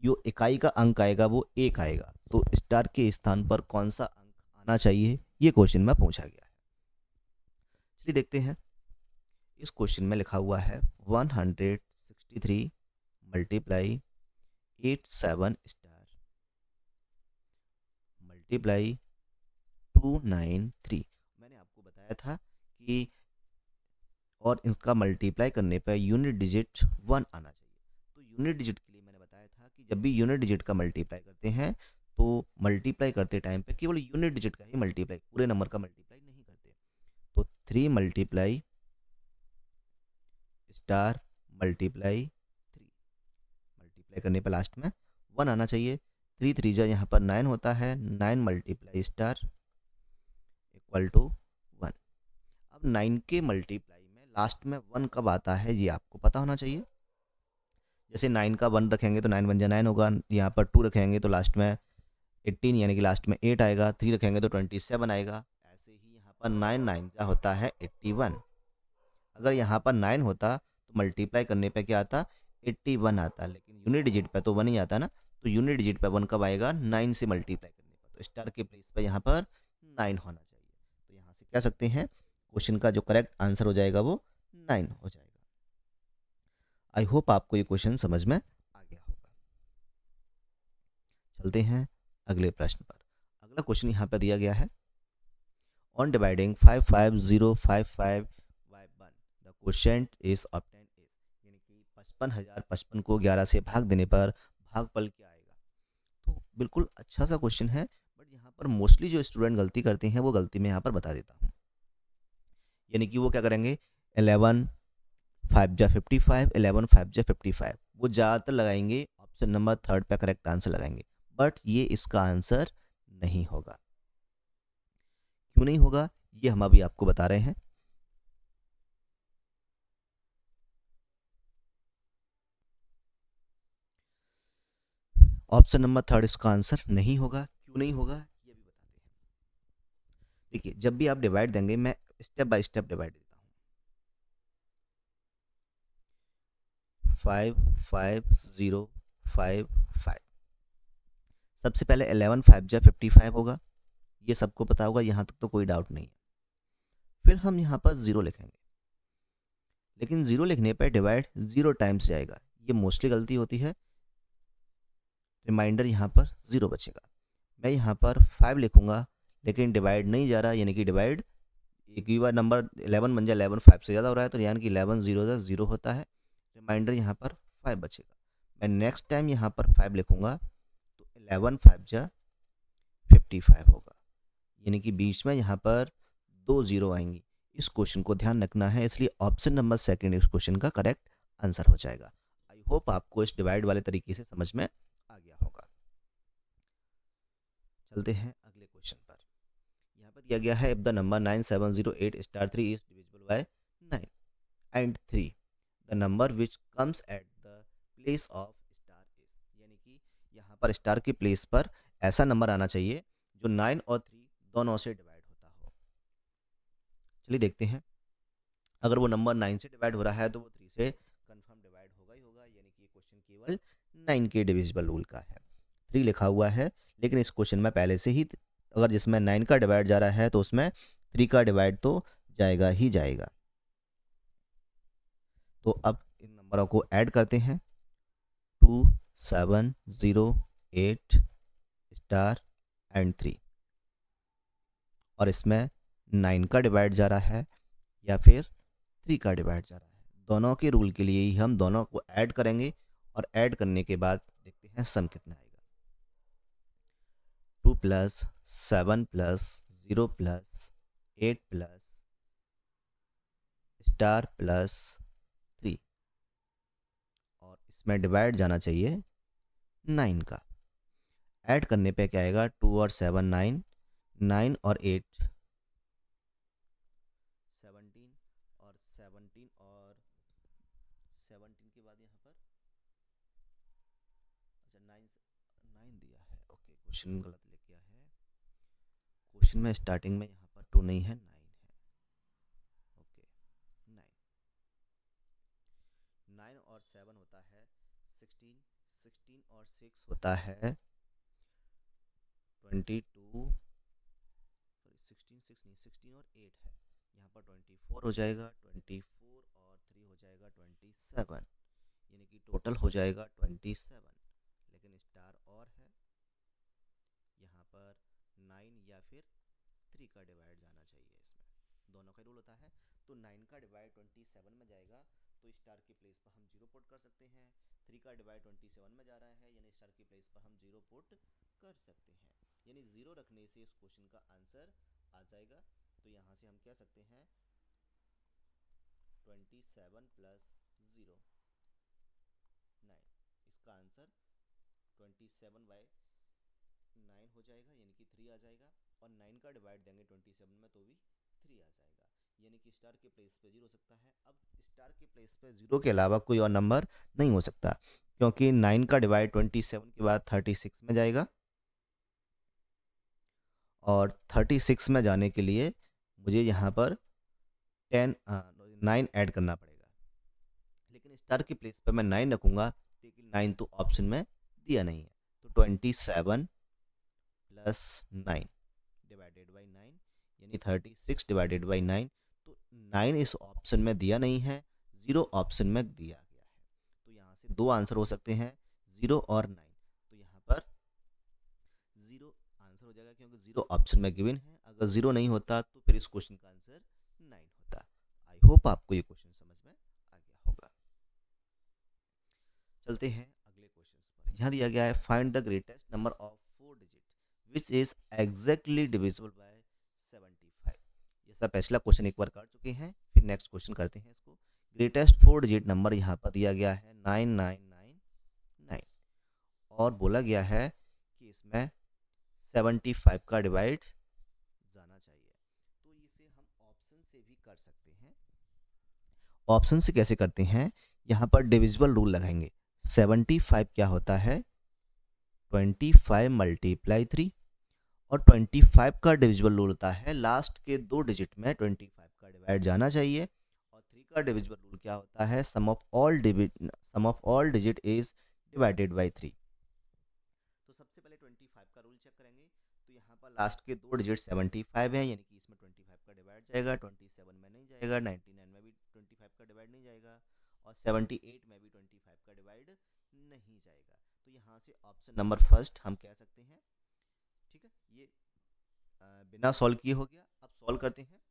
जो इकाई का अंक आएगा वो 1 आएगा। तो स्टार के स्थान पर कौन सा अंक आना चाहिए, ये क्वेश्चन में पूछा गया है। चलिए देखते हैं। इस क्वेश्चन में लिखा हुआ है 163 मल्टीप्लाई 87 स्टार मल्टीप्लाई 293। मैंने आपको बताया था कि और इसका मल्टीप्लाई करने पर यूनिट डिजिट 1 आना चाहिए। तो यूनिट डिजिट के लिए मैंने बताया था कि जब भी यूनिट डिजिट का मल्टीप्लाई करते हैं तो मल्टीप्लाई करते टाइम पे केवल यूनिट डिजिट का ही मल्टीप्लाई, पूरे नंबर का मल्टीप्लाई नहीं करते। तो 3 मल्टीप्लाई स्टार मल्टीप्लाई 3 मल्टीप्लाई करने पर लास्ट में 1 आना चाहिए। 3 3 जा यहाँ पर 9 होता है, 9 मल्टीप्लाई स्टार इक्वल टू 1। अब 9 के मल्टीप्लाई में लास्ट में 1 कब आता है ये आपको पता होना चाहिए। जैसे 9 का 1 रखेंगे तो 9 1 जा 9 होगा, यहाँ पर 2 रखेंगे तो लास्ट में 18 यानी कि लास्ट में 8 आएगा, 3 रखेंगे तो 27 आएगा। ऐसे ही यहाँ पर 9 9 जा होता है 81। अगर यहाँ पर 9 होता तो मल्टीप्लाई करने पे क्या आता, 81 आता, लेकिन यूनिट डिजिट पे तो 1 ही आता ना। तो यूनिट डिजिट पे 1 कब आएगा, 9 से मल्टीप्लाई करने पर। तो स्टार के प्लेस पे यहाँ पर 9 होना चाहिए। तो यहाँ से कह सकते हैं क्वेश्चन का जो करेक्ट आंसर हो जाएगा वो 9 हो जाएगा। आई होप आपको ये क्वेश्चन समझ में आ गया होगा। चलते हैं अगले प्रश्न पर। अगला क्वेश्चन यहाँ पर दिया गया है, on dividing 55055 by 1 the quotient is obtained is. यानी कि 55,055 को 11 से भाग देने पर भागफल क्या आएगा। तो बिल्कुल अच्छा सा क्वेश्चन है, बट यहाँ पर मोस्टली जो स्टूडेंट गलती करते हैं वो गलती मैं यहाँ पर बता देता हूँ। यानी कि वो क्या करेंगे, 11 5 जा 55, 11 5 जा 55, वो ज़्यादातर लगाएंगे ऑप्शन नंबर 3 पे करेक्ट आंसर लगाएंगे। बट ये इसका आंसर नहीं होगा। क्यों नहीं होगा ये हम अभी आपको बता रहे हैं। ऑप्शन नंबर थर्ड इसका आंसर नहीं होगा। क्यों नहीं होगा ये भी बताते हैं। देखिए, जब भी आप डिवाइड देंगे, मैं स्टेप बाय स्टेप डिवाइड देता हूँ। 5 5 0 5 5। सबसे पहले 11 5 जा 55 होगा, ये सबको पता होगा, यहाँ तक तो कोई डाउट नहीं है। फिर हम यहाँ पर ज़ीरो लिखेंगे, लेकिन ज़ीरो लिखने पर डिवाइड ज़ीरो टाइम्स जाएगा, ये मोस्टली गलती होती है। रिमाइंडर यहाँ पर ज़ीरो बचेगा। मैं यहाँ पर 5 लिखूँगा, लेकिन डिवाइड नहीं जा रहा, यानी कि डिवाइड एक ही बार नंबर 11 बन जाए, 11 5 से ज़्यादा हो रहा है, तो यानी कि 11 0 0 होता है। रिमाइंडर यहाँ पर 5 बचेगा। मैं नेक्स्ट टाइम यहाँ पर 5 लिखूँगा तो 11 5 जा 55 होगा, यानी कि बीच में यहाँ पर 2 ज़ीरो आएंगी। इस क्वेश्चन को ध्यान रखना है, इसलिए ऑप्शन नंबर सेकंड इस क्वेश्चन का करेक्ट आंसर हो जाएगा। आई होप आपको इस डिवाइड वाले तरीके से समझ में आ गया होगा। चलते हैं अगले क्वेश्चन पर। यहाँ पर दिया गया है, if the number 9708 star 3 is divisible by 9 and 3, the number which comes at the place of star is, यानी कि यहाँ पर स्टार की प्लेस पर ऐसा नंबर आना चाहिए जो 9 और 3 दोनों से डिवाइड होता हो। चलिए देखते हैं। अगर वो नंबर 9 से डिवाइड हो रहा है तो वो 3 से कंफर्म डिवाइड होगा ही होगा, यानी कि क्वेश्चन केवल 9 के डिविजिबल रूल का है। 3 लिखा हुआ है, लेकिन इस क्वेश्चन में पहले से ही अगर जिसमें 9 का डिवाइड जा रहा है तो उसमें 3 का डिवाइड तो जाएगा ही जाएगा। तो अब इन नंबरों को ऐड करते हैं। 2 7 0 8 स्टार एंड 3, और इसमें 9 का डिवाइड जा रहा है या फिर 3 का डिवाइड जा रहा है। दोनों के रूल के लिए ही हम दोनों को ऐड करेंगे, और ऐड करने के बाद देखते हैं सम कितना आएगा। 2 plus 7 plus 0 plus 8 plus star plus 3, और इसमें डिवाइड जाना चाहिए 9 का। ऐड करने पे क्या आएगा, 2 और 7 9, 9 और 8 17, और 17 और 17 के बाद यहाँ पर अच्छा 9 दिया है। ओके, क्वेश्चन गलत लिख गया है। क्वेश्चन में स्टार्टिंग में यहाँ पर 2 नहीं है, 9 है। ओके, 9 9 और 7 होता है 16, 16 और 6 होता है 22, सॉरी 16 6 नहीं, 16 और 8 है, यहाँ पर 24 हो जाएगा, 24 और 3 हो जाएगा 27, यानी कि टोटल हो जाएगा 27। लेकिन स्टार और है, यहाँ पर 9 या फिर 3 का डिवाइड जाना चाहिए, इसमें दोनों का रूल होता है। तो 9 का डिवाइड 27 में जाएगा तो स्टार की प्लेस पर हम 0 पुट कर सकते हैं। 3 का डिवाइड 27 में जा रहा है, यानी स्टार की प्लेस पर हम 0 पुट कर सकते हैं, यानी 0 रखने से इस क्वेश्चन का आंसर आ जाएगा। तो यहाँ से हम कह सकते हैं 27 प्लस 0 9, इसका आंसर 27/9 हो जाएगा, यानी कि 3 आ जाएगा। और 9 का डिवाइड देंगे 27 में तो भी 3 आ जाएगा, यानी कि स्टार के प्लेस पे 0 हो सकता है। अब स्टार के प्लेस पे 0 के अलावा कोई और नंबर नहीं हो सकता, क्योंकि 9 का डिवाइड 27 के बाद 36 में जाएगा, और 36 में जाने के लिए मुझे यहाँ पर 9 ऐड करना पड़ेगा। लेकिन स्टार की प्लेस पे मैं 9 रखूँगा, लेकिन 9 तो ऑप्शन में दिया नहीं है, तो 27 प्लस 9 डिवाइडेड बाई 9, यानी 36 डिवाइडेड बाई 9। तो 9 इस ऑप्शन में दिया नहीं है, 0 ऑप्शन में दिया गया है। तो यहाँ से दो आंसर हो सकते हैं, 0 और 9। तो यहाँ पर 0 आंसर हो जाएगा, क्योंकि 0 ऑप्शन में गिवन है। अगर 0 नहीं होता तो फिर इस क्वेश्चन का आंसर 9 होता। आई होप आपको ये क्वेश्चन समझ में आ गया होगा। चलते हैं अगले क्वेश्चन पर। यहाँ दिया गया है, find the greatest number of 4 digit which is exactly divisible bye 75। ये सब पिछला क्वेश्चन एक बार कर चुके हैं, फिर नेक्स्ट क्वेश्चन करते हैं इसको। ग्रेटेस्ट 4 डिजिट नंबर यहाँ पर दिया गया है 9999, और बोला गया है कि इसमें 75 का डिवाइड जाना चाहिए। तो इसे हम ऑप्शन से भी कर सकते हैं। ऑप्शन से कैसे करते हैं, यहाँ पर डिविजिबल रूल लगाएंगे। 75 क्या होता है 25 मल्टीप्लाई 3, और 25 का डिविजिबल रूल होता है लास्ट के 2 डिजिट में 25 का डिवाइड जाना चाहिए, और 3 का डिविजिबल रूल क्या होता है, sum of all digit is divided by 3। तो सबसे पहले 25 का रूल चेक करेंगे। तो यहाँ पर लास्ट के 2 डिजिट 75 है, यानी कि इसमें 25 का डिवाइड जाएगा, 27 में नहीं जाएगा, 99 में भी 25 का डिवाइड नहीं जाएगा, और 78 में भी 25 का डिवाइड नहीं जाएगा। तो यहाँ से ऑप्शन नंबर फर्स्ट हम कह सकते हैं। ठीक है, ये बिना सॉल्व किए हो गया। अब सॉल्व करते हैं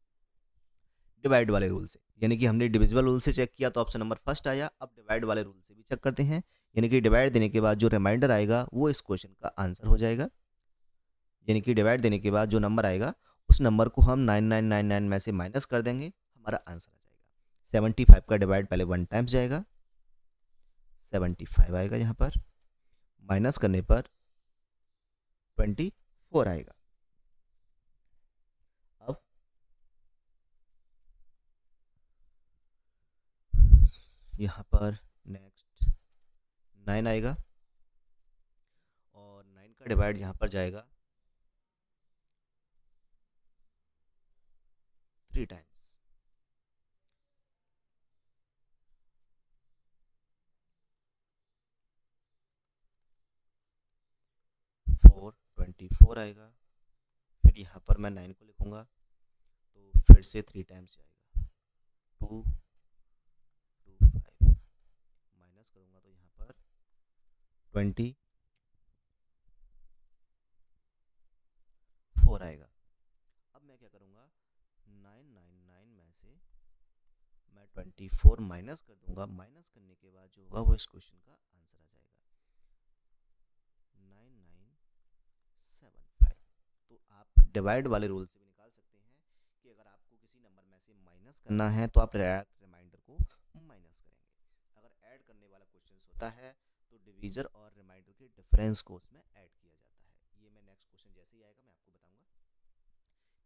डिवाइड वाले रूल से, यानी कि हमने डिविजिबल रूल से चेक किया तो ऑप्शन नंबर फर्स्ट आया। अब डिवाइड वाले रूल से भी चेक करते हैं, यानी कि डिवाइड देने के बाद जो रिमाइंडर आएगा वो इस क्वेश्चन का आंसर हो जाएगा। यानी कि डिवाइड देने के बाद जो नंबर आएगा उस नंबर को हम 9999 में से माइनस कर देंगे, हमारा आंसर आ जाएगा। 75 का डिवाइड पहले 1 टाइम्स जाएगा, 75 आएगा, यहाँ पर माइनस करने पर 24 आएगा। अब यहाँ पर नेक्स्ट 9 आएगा, और 9 का डिवाइड यहाँ पर जाएगा 3 टाइम्स, 24 आएगा। फिर यहाँ पर मैं 9 को लिखूँगा तो फिर से 3 टाइम्स जाएगा, 2 2 5, माइनस करूँगा तो यहाँ पर 24 आएगा। अब मैं क्या करूँगा, 999 में से मैं 24 माइनस कर दूंगा, माइनस करने के बाद जो होगा वो इस क्वेश्चन का आंसर आ जाएगा 9975। तो आप डिवाइड वाले रूल से भी निकाल सकते हैं कि अगर आपको किसी नंबर में से माइनस करना है तो आप रिमाइंडर को माइनस करेंगे। अगर ऐड करने वाला क्वेश्चन होता है तो डिवीजर और रिमाइंडर के डिफरेंस को उसमें ऐड किया जाता है। ये मैं नेक्स्ट क्वेश्चन जैसे ही आएगा मैं आपको बताऊंगा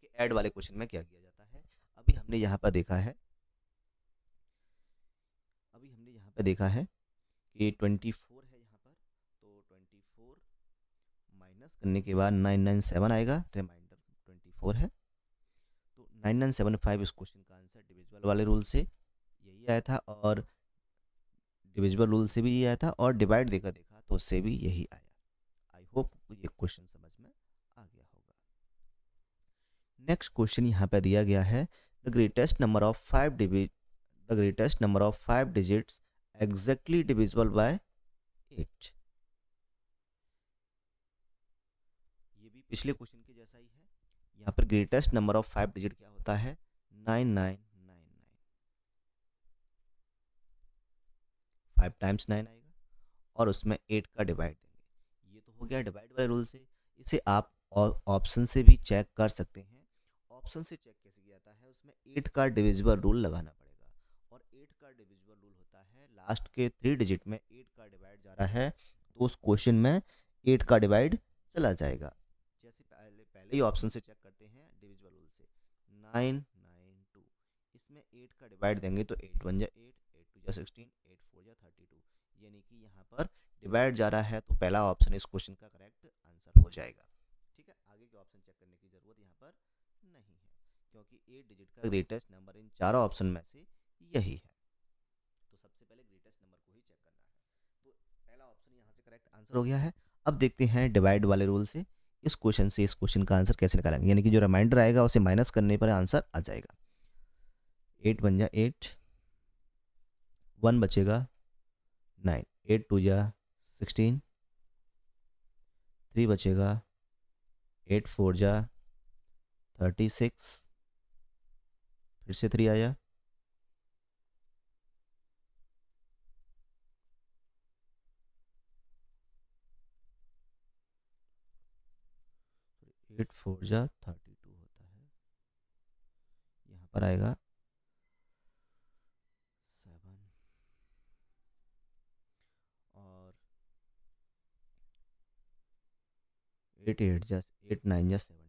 कि ऐड वाले क्वेश्चन में क्या किया जाता है। अभी हमने यहाँ पर देखा है कि 24 है यहाँ पर, तो 24 माइनस करने के बाद 997 आएगा, रिमाइंडर 24 है। तो 9975 इस क्वेश्चन का आंसर डिविजिबल वाले रूल से यही आया था, और डिविजिबल रूल से भी यही आया था, और डिवाइड देकर देखा तो उससे भी यही आया। आई होप ये क्वेश्चन समझ में आ गया होगा। नेक्स्ट क्वेश्चन यहाँ पे दिया गया है, the greatest number of 5 digits exactly divisible by 8। ये भी पिछले क्वेश्चन के जैसा ही है। यहाँ पर ग्रेटेस्ट नंबर ऑफ 5 डिजिट क्या होता है, 9999, 5 टाइम्स 9 आएगा, और उसमें 8 का डिवाइड देंगे। ये तो हो गया डिवाइड वाले रूल से। इसे आप ऑप्शन से भी चेक कर सकते हैं। ऑप्शन से चेक कैसे किया जाता है, उसमें 8 का डिविजिबल रूल लगाना पड़ेगा, और 8 का डिविजिबल रूल होता है लास्ट के 3 डिजिट में 8 का डिवाइड जा रहा है तो उस क्वेश्चन में 8 का डिवाइड चला जाएगा। जैसे पहले ही ऑप्शन से चेक करते हैं डिविजिबल रूल से, 992, इसमें 8 का डिवाइड देंगे तो 8 1 जा 8, 8 2 जा 16, 8 4 जा 32, यानी कि यहाँ पर डिवाइड जा रहा है तो पहला ऑप्शन इस क्वेश्चन का करेक्ट आंसर हो जाएगा। ठीक है, आगे के ऑप्शन चेक करने की जरूरत यहाँ पर नहीं है, क्योंकि 8 डिजिट का ग्रेटेस्ट नंबर इन चारों ऑप्शन में से यही है। तो सबसे पहले ग्रेटेस्ट नंबर को ही चेक करना है, तो पहला ऑप्शन यहाँ से करेक्ट आंसर हो गया है। अब देखते हैं डिवाइड वाले रूल से इस क्वेश्चन का आंसर कैसे निकालेंगे, यानी कि जो रिमाइंडर आएगा उसे माइनस करने पर आंसर आ जाएगा। 8 1 जा 8, 1 बचेगा 9, 8 2 जा 16, 3 बचेगा, 8 4 जा 36, फिर से 3 आया, 8 4 जा 32 होता है, यहाँ पर आएगा 7, और 8 8 जा 8 9 जा 72,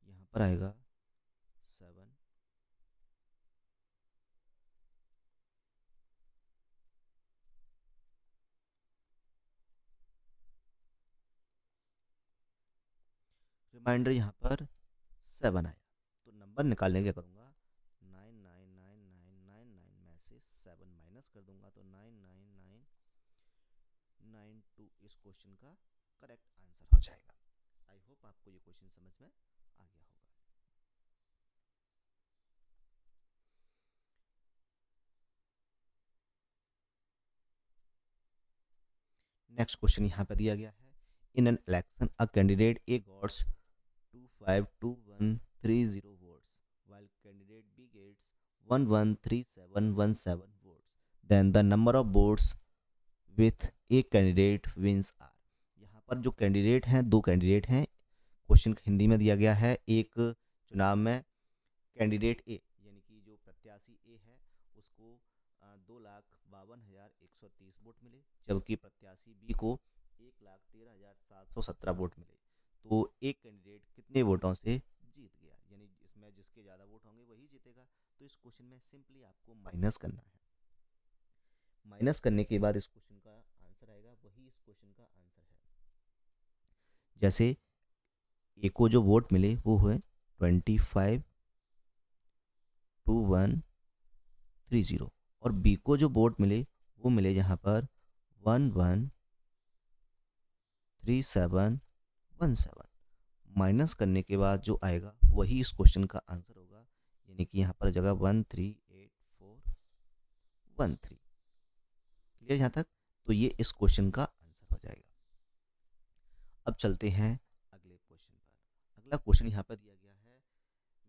यहाँ पर आएगा 7, रिमाइंडर यहाँ पर 7 आया, तो नंबर निकालने के लिए करूँगा 999999 में से 7 माइनस कर दूंगा तो 99992 इस क्वेश्चन का करेक्ट आंसर हो जाएगा। आई होप आपको ये क्वेश्चन समझ में आ गया होगा। नेक्स्ट क्वेश्चन यहाँ पे दिया गया है, in an election a candidate A gots 252130 votes while candidate B gets 113717 votes, then the number of votes with a candidate wins are। यहाँ पर जो कैंडिडेट हैं, दो कैंडिडेट हैं, क्वेश्चन हिंदी में दिया गया है। एक चुनाव में कैंडिडेट ए यानी कि जो प्रत्याशी ए है उसको 2,52,130 वोट मिले, जबकि प्रत्याशी बी को 1,13,717 वोट मिले। तो एक कैंडिडेट कितने वोटों से जीत गया, यानी इसमें जिसके ज़्यादा वोट होंगे वही जीतेगा। तो इस क्वेश्चन में सिंपली आपको माइनस करना है। माइनस करने के बाद इस क्वेश्चन का आंसर आएगा, वही इस क्वेश्चन का आंसर है। जैसे ए को जो वोट मिले वो हुए 252130 और बी को जो वोट मिले वो मिले यहाँ पर 113717। माइनस करने के बाद जो आएगा वही इस क्वेश्चन का आंसर होगा, यानी कि यहाँ पर जगह 138413। क्लियर यहाँ तक? तो ये इस क्वेश्चन का आंसर हो जाएगा। अब चलते हैं अगले क्वेश्चन पर। अगला क्वेश्चन यहाँ पर दिया गया है,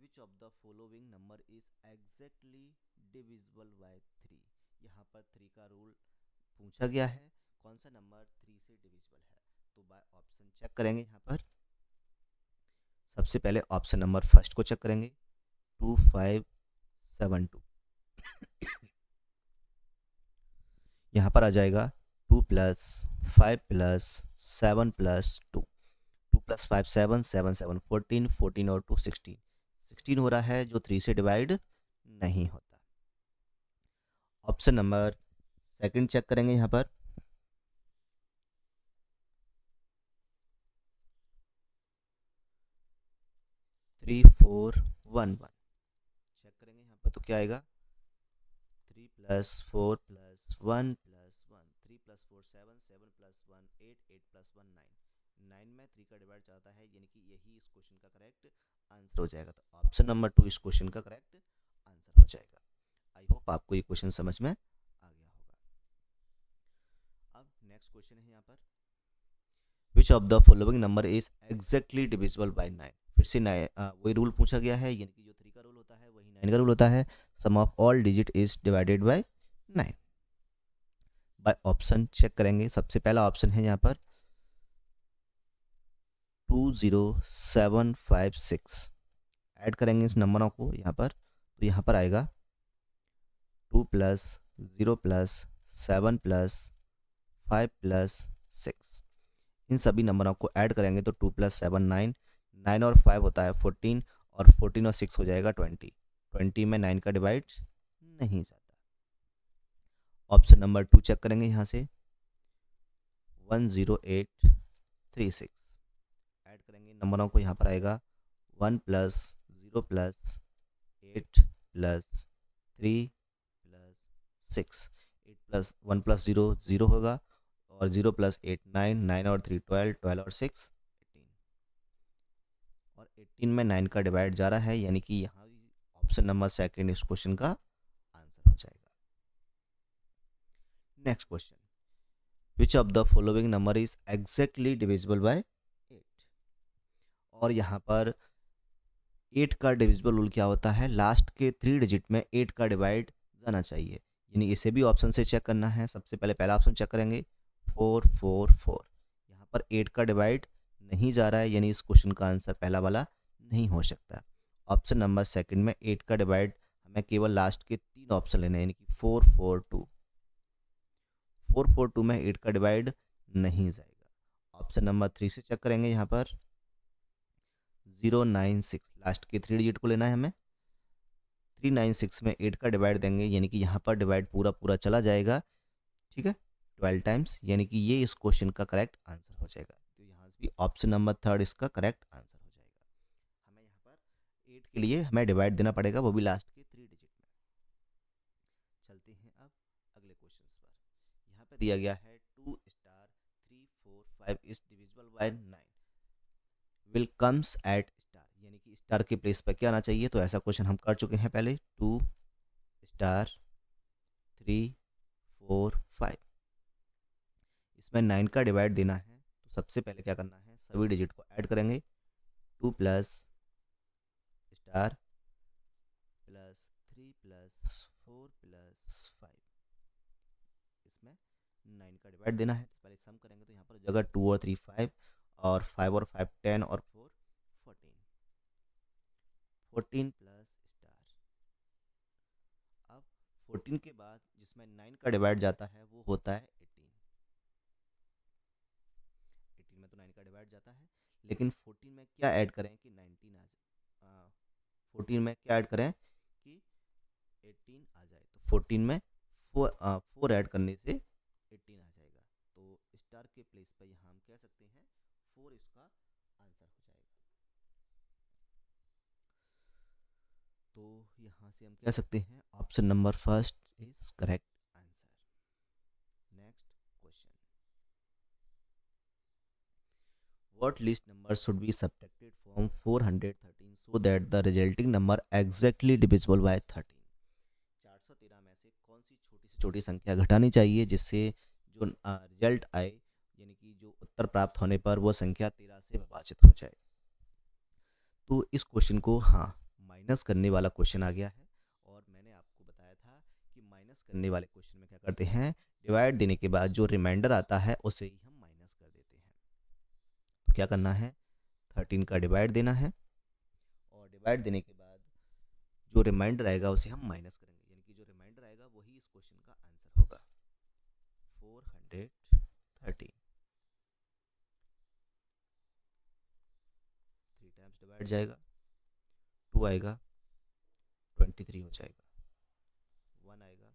which of the following number is exactly divisible by 3। यहाँ पर 3 का रूल पूछा गया है, कौन सा नंबर 3 से डिविजिबल है। तो बाय ऑप्शन चेक करेंगे। यहाँ पर सबसे पहले ऑप्शन नंबर फर्स्ट को चेक करेंगे, 2572। यहाँ पर आ जाएगा 2 + 5 + 7 + 2, 2 + 5 7, 7 7 14, 14 और 2 16, 16 हो रहा है जो 3 से डिवाइड नहीं होता। ऑप्शन नंबर सेकंड चेक करेंगे। यहाँ पर 3411 चेक करेंगे। यहाँ पर तो क्या आएगा, 3 + 4 + 1 + 1, 3 + 4 7, 7 + 1 8, 8 + 1 9, 9 में 3 का डिवाइड चाहता है, यानी कि यही इस क्वेश्चन का करेक्ट आंसर हो जाएगा। तो ऑप्शन नंबर 2 इस क्वेश्चन का करेक्ट आंसर हो जाएगा। आई होप आपको ये क्वेश्चन समझ में आ गया होगा। अब नेक्स्ट क्वेश्चन है यहाँ पर, which of the following number is exactly divisible by 9। फिर से वही रूल पूछा गया है, यानी कि जो 3 का रूल होता है वही 9 का रूल होता है, sum of all digit is divided by 9। By option check करेंगे। सबसे पहला ऑप्शन है यहाँ पर 20756, ऐड करेंगे इस नंबरों को यहाँ पर, तो यहाँ पर आएगा 2 + 0 + 7 + 5 + 6। इन सभी नंबरों को ऐड करेंगे तो 2 + 7 9, 9 और 5 होता है 14, और 14 और 6 हो जाएगा 20, 20 में 9 का डिवाइड नहीं जाता। ऑप्शन नंबर 2 चेक करेंगे यहाँ से 10836, ऐड करेंगे नंबरों को, यहाँ पर आएगा 1 + 0 + 8 + 3 + 6, 8 + 1 + 0 0 होगा, और 0 + 8 9, 9 और 3 12, 12 और 6 18, और 18 में 9 का डिवाइड जा रहा है, यानी कि यहाँ ऑप्शन नंबर सेकंड इस क्वेश्चन का आंसर हो जाएगा। Next question, which of the following number is exactly divisible by 8। और यहाँ पर 8 का डिविजिबल रूल क्या होता है, लास्ट के 3 डिजिट में 8 का डिवाइड जाना चाहिए, यानी इसे भी ऑप्शन से चेक करना है। सबसे पहले पहला ऑप्शन चेक करेंगे 444, यहाँ पर 8 का डिवाइड नहीं जा रहा है, यानी इस क्वेश्चन का आंसर पहला वाला नहीं हो सकता। ऑप्शन नंबर सेकंड में 8 का डिवाइड हमें केवल लास्ट के 3 ऑप्शन लेने हैं, यानी कि 442, 442 में 8 का डिवाइड नहीं जाएगा। ऑप्शन नंबर 3 से चेक करेंगे। यहाँ पर 096, लास्ट के 3 डिजिट को लेना है हमें, 396 में 8 का डिवाइड देंगे, यानी कि यहाँ पर डिवाइड पूरा पूरा चला जाएगा, ठीक है, 12 टाइम्स, यानी कि ये इस क्वेश्चन का करेक्ट आंसर हो जाएगा। तो यहाँ भी ऑप्शन नंबर 3 इसका करेक्ट आंसर हो जाएगा। के लिए हमें डिवाइड देना पड़ेगा, वो भी लास्ट के 3 डिजिट में। चलते हैं अब अगले क्वेश्चन पर। यहाँ पे दिया गया है 2 star 3 4 5 is divisible by 9 will comes at star, यानी कि स्टार के प्लेस पर क्या आना चाहिए। तो ऐसा क्वेश्चन हम कर चुके हैं पहले। 2 स्टार 3 4 5, इसमें 9 का डिवाइड देना है। तो सबसे पहले क्या करना है, सभी डिजिट को ऐड करेंगे। 2 plus star plus 3 plus 4 plus 5, इसमें 9 का डिवाइड देना है। तो पहले सम करेंगे तो यहाँ पर जगह 2 और 3 5, और 5 और 5 10, और 4 14, 14 प्लस स्टार। अब 14 के बाद जिसमें 9 का डिवाइड जाता है वो होता है 18। 18 में तो 9 का डिवाइड जाता है, लेकिन 14 में क्या ऐड करें कि 19 आ जाए। 14 में क्या ऐड करें कि 18 आ जाए। तो 14 में 4 ऐड करने से 18 आ जाएगा। तो स्टार के प्लेस पर यहाँ हम कह सकते हैं 4 इसका आंसर हो जाएगा। तो यहाँ से हम कह सकते हैं option number first is correct answer. Next question, what list number should be subtracted from 413 so that the resulting number exactly divisible by 13। 413 में से कौन सी छोटी से छोटी संख्या घटानी चाहिए जिससे जो रिजल्ट आए, यानी कि जो उत्तर प्राप्त होने पर वो संख्या 13 से विभाजित हो जाए। तो इस क्वेश्चन को माइनस करने वाला क्वेश्चन आ गया है, और मैंने आपको बताया था कि माइनस करने वाले क्वेश्चन में क्या करते हैं, डिवाइड देने के बाद जो रिमाइंडर आता है उसे ही हम माइनस कर देते हैं। तो क्या करना है, 13 का डिवाइड देना है, और डिवाइड देने के बाद जो रिमाइंडर आएगा उसे हम माइनस करेंगे, यानी कि जो रिमाइंडर आएगा वही इस क्वेश्चन का आंसर होगा। 413 3 टाइम्स डिवाइड जाएगा, 2 आएगा, 23 हो जाएगा, 1 आएगा,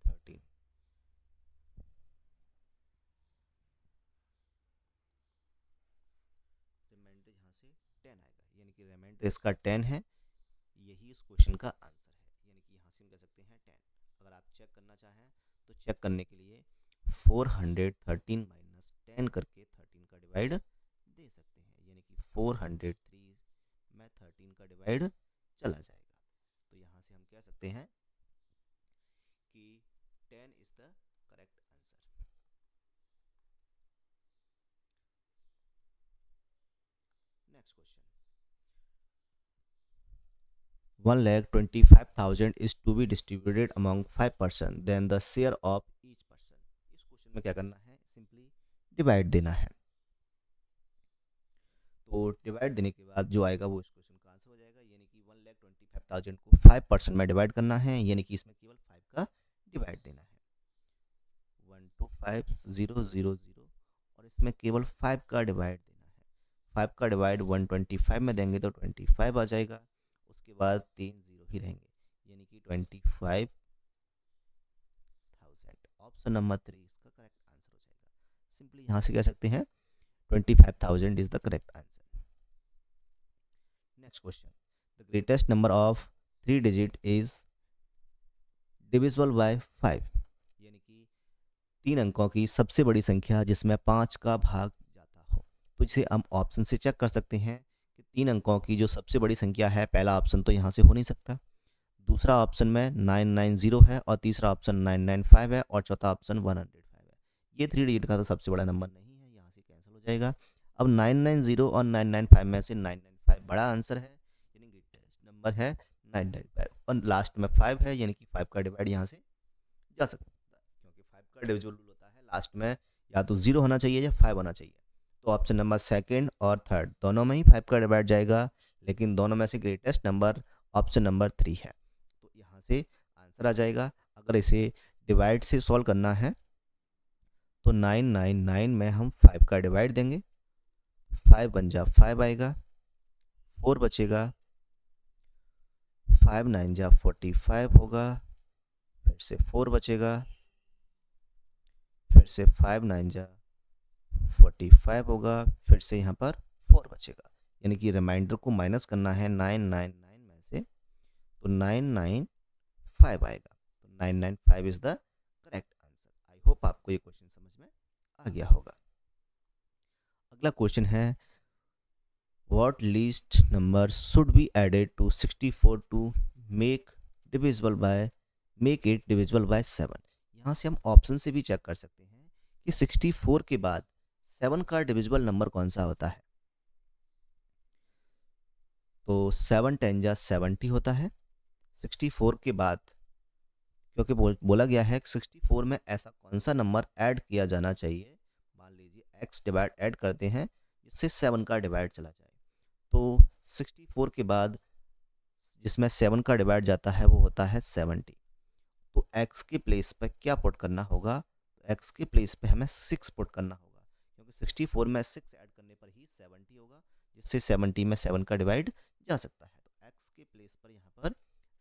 13, रिमाइंडर यहाँ से 10 आएगा, यानी कि रिमाइंडर इसका 10 है। यही इस क्वेश्चन का आंसर है, यानी कि यहाँ से हम कह सकते हैं 10। अगर आप चेक करना चाहें तो चेक करने के लिए 413 माइनस 10 करके 13 का डिवाइड दे सकते हैं, यानी कि 403 में 13 का डिवाइड चला जाएगा। तो यहाँ से हम कह सकते हैं कि 10 is the correct answer. Next question, 1,25,000 is to be distributed among 5 person, then the share of each person। इस क्वेश्चन में क्या करना है, सिंपली डिवाइड देना है। तो डिवाइड देने के बाद जो आएगा वो इस क्वेश्चन का आंसर हो जाएगा, यानी कि 1,25,000 को 5% में डिवाइड करना है, यानी कि इसमें केवल 5 का डिवाइड देना है। 125,000, और इसमें केवल 5 का डिवाइड देना है। 5 का डिवाइड 125 में देंगे तो 25 आ जाएगा, उसके बाद 3 जीरो ही रहेंगे, यानी कि 25,000। ऑप्शन नंबर 3 इसका करेक्ट आंसर हो जाएगा। सिंपली यहाँ से कह सकते हैं 25,000 is the correct answer. Next question, the greatest number of 3 digit is divisible bye 5, यानी कि 3 अंकों की सबसे बड़ी संख्या जिसमें 5 का भाग जाता हो। तो इसे हम ऑप्शन से चेक कर सकते हैं कि 3 अंकों की जो सबसे बड़ी संख्या है, पहला ऑप्शन तो यहाँ से हो नहीं सकता, दूसरा ऑप्शन में 990 है, और तीसरा ऑप्शन 995 है, और चौथा ऑप्शन 105 है। ये 3 डिजिट का तो सबसे बड़ा नंबर नहीं है, यहाँ से कैंसिल हो जाएगा। अब 990 और 995 में से 995 बड़ा आंसर है, यानी ग्रेटेस्ट नंबर है 995, और लास्ट में 5 है, यानी कि 5 का डिवाइड यहाँ से जा सकता है, क्योंकि 5 का डिविजिबल रूल होता है लास्ट में या तो 0 होना चाहिए या 5 होना चाहिए। तो ऑप्शन नंबर सेकंड और थर्ड दोनों में ही 5 का डिवाइड जाएगा, लेकिन दोनों में से ग्रेटेस्ट नंबर ऑप्शन नंबर 3 है। तो यहाँ से आंसर आ जाएगा। अगर इसे डिवाइड से सॉल्व करना है तो 999 में हम 5 का डिवाइड देंगे, 5 बन जा 5 आएगा, 4 बचेगा, 5 9 जा 45 होगा, फिर से 4 बचेगा, फिर से 5 9 जा 45 होगा, फिर से यहाँ पर 4 बचेगा, यानी कि रिमाइंडर को माइनस करना है 999 में से, तो 995 आएगा। तो 995 is the correct answer. I hope आपको ये क्वेश्चन समझ में आ गया होगा। अगला क्वेश्चन है, what least number should be added to 64 to make divisible by make it divisible by 7। यहाँ से हम ऑप्शन से भी चेक कर सकते हैं कि 64 के बाद 7 का डिविजिबल नंबर कौन सा होता है। तो 7 10 जा 70 होता है 64 के बाद, क्योंकि बोला गया है कि 64 में ऐसा कौन सा नंबर ऐड किया जाना चाहिए, मान लीजिए x डिवाइड ऐड करते हैं जिससे 7 का डिवाइड चला जाए। तो 64 के बाद जिसमें 7 का डिवाइड जाता है वो होता है 70। तो x के प्लेस पे क्या पुट करना होगा, तो x के प्लेस पे हमें 6 पुट करना होगा, क्योंकि 64 में 6 ऐड करने पर ही 70 होगा, जिससे 70 में 7 का डिवाइड जा सकता है। तो x के प्लेस पर यहाँ पर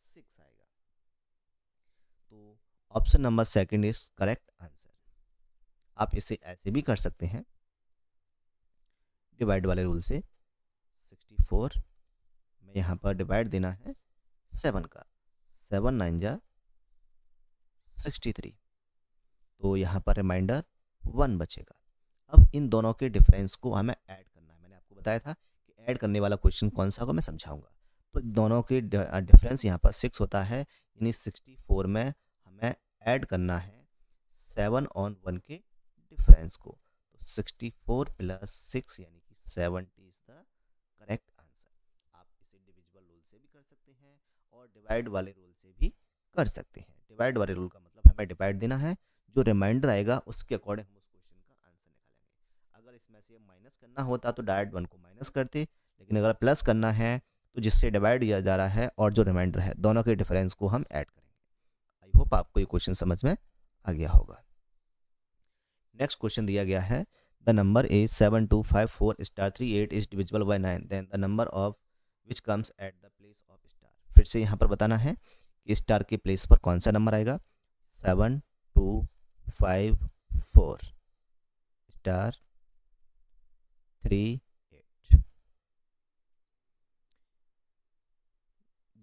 6 आएगा। तो option number second is correct answer. आप इसे ऐसे भी कर सकते हैं, डिवाइड वाले रूल से 64 में यहाँ पर डिवाइड देना है 7 का, 7 9 जा 63, तो यहाँ पर रिमाइंडर 1 बचेगा। अब इन दोनों के डिफरेंस को हमें ऐड करना है। मैंने आपको बताया था कि ऐड करने वाला क्वेश्चन कौन सा होगा, मैं समझाऊंगा। तो दोनों के डिफरेंस यहाँ पर 6 होता है, यानी 64 में हमें ऐड करना है 7 और 1 के डिफरेंस को। तो 64 प्लस 6 यानी कि 70 इज द करेक्ट आंसर। आप इसे डिविजिबल रूल से भी कर सकते हैं और डिवाइड वाले रूल से भी कर सकते हैं। डिवाइड वाले रूल का मतलब हमें डिवाइड देना है, जो रिमाइंडर आएगा उसके अकॉर्डिंग हम उस क्वेश्चन का आंसर निकालेंगे। अगर इसमें से माइनस करना होता तो डायरेक्ट 1 को माइनस करते, लेकिन अगर प्लस करना है तो जिससे डिवाइड किया जा रहा है और जो रिमाइंडर है दोनों के डिफरेंस को हम ऐड करेंगे। आई होप आपको ये क्वेश्चन समझ में आ गया होगा। नेक्स्ट क्वेश्चन दिया गया है, the number is 7254 star 38 is divisible by 9, then the number of which comes at the place of star. फिर से यहाँ पर बताना है कि स्टार के प्लेस पर कौन सा नंबर आएगा। 7254 स्टार 38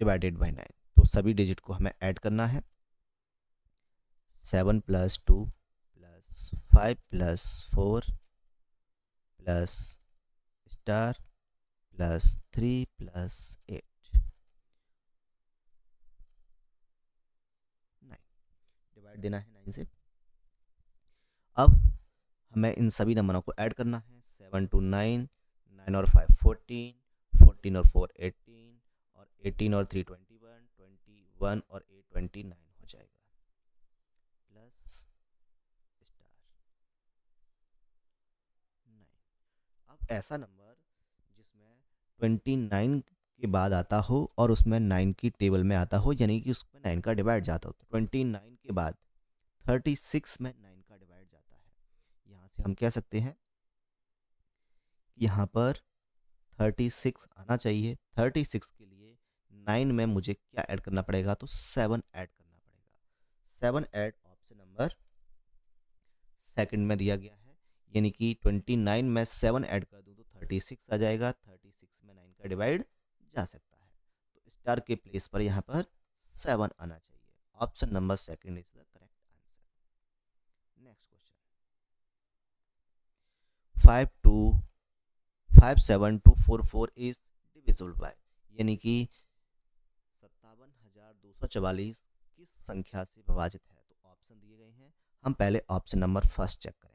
डिवाइडेड बाय 9, तो सभी डिजिट को हमें ऐड करना है। 7 + 2 + 5 + 4 + स्टार + 3 + 8 9 डिवाइड देना है 9 से। अब हमें इन सभी नंबरों को ऐड करना है। 7 2 9, 9 और 5 14, 14 और 4 18, और 18 और 3 21, 21 और 8 29 हो जाएगा, प्लस स्टार 9। अब ऐसा नंबर जिसमें 29 के बाद आता हो और उसमें 9 की टेबल में आता हो, यानी कि उसमें 9 का डिवाइड जाता हो। तो 29 के बाद 36 में 9 का डिवाइड जाता है। यहाँ से हम कह सकते हैं कि यहाँ पर 36 आना चाहिए। 36 के लिए 9 में मुझे क्या ऐड करना पड़ेगा, तो 7 ऐड करना पड़ेगा। 7 ऐड ऑप्शन नंबर सेकंड में दिया गया है, यानी कि 29 में 7 ऐड कर दूँ तो 36 आ जाएगा। 36 में 9 का डिवाइड जा सकता है, तो स्टार के प्लेस पर यहाँ पर 7 आना चाहिए। Option number second is the correct answer. Next question, 57244 is divisible bye, यानी कि 57,244 किस संख्या से विभाजित है। तो ऑप्शन दिए गए हैं, हम पहले ऑप्शन नंबर फर्स्ट चेक करेंगे।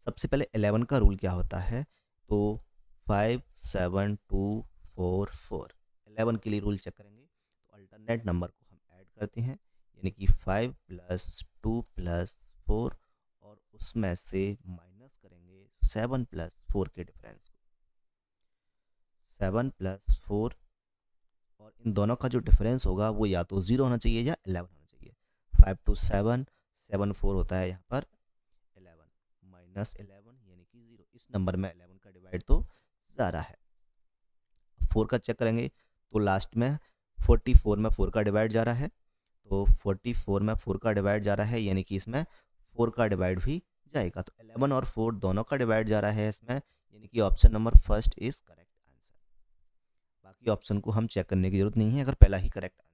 सबसे पहले 11 का रूल क्या होता है, तो 57244 11 के लिए रूल चेक करेंगे। तो अल्टरनेट नंबर को हम ऐड करते हैं, यानी कि 5 + 2 + 4, और उसमें से माइनस करेंगे 7 + 4 के डिफरेंस को। 7 + 4, और इन दोनों का जो डिफरेंस होगा वो या तो 0 होना चाहिए या 11 होना चाहिए। 5 2 7, 7 4 होता है यहाँ पर 11, -11 यानी कि 0। इस नंबर में 11 का डिवाइड तो जा रहा है। 4 का चेक करेंगे तो लास्ट में 44 में 4 का डिवाइड जा रहा है, तो 44 में 4 का डिवाइड जा रहा है, यानी कि इसमें 4 का डिवाइड भी जाएगा। तो 11 और 4 दोनों का डिवाइड जा रहा है इसमें, यानी कि option number first is correct answer. बाकी ऑप्शन को हम चेक करने की जरूरत नहीं है अगर पहला ही करेक्ट आंसर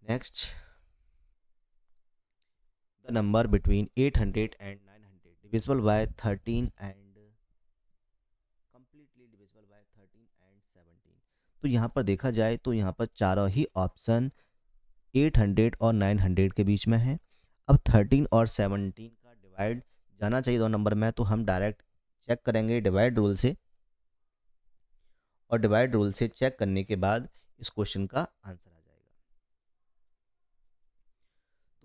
है। Next, the number between 800 and 900 divisible by 13 and completely divisible by 13 and 17। तो यहाँ पर देखा जाए तो यहाँ पर चारों ही ऑप्शन 800 और 900 के बीच में है। अब 13 और 17 का डिवाइड जाना चाहिए दो नंबर में, तो हम डायरेक्ट चेक करेंगे डिवाइड रूल से, और डिवाइड रूल से चेक करने के बाद इस क्वेश्चन का आंसर आ जाएगा।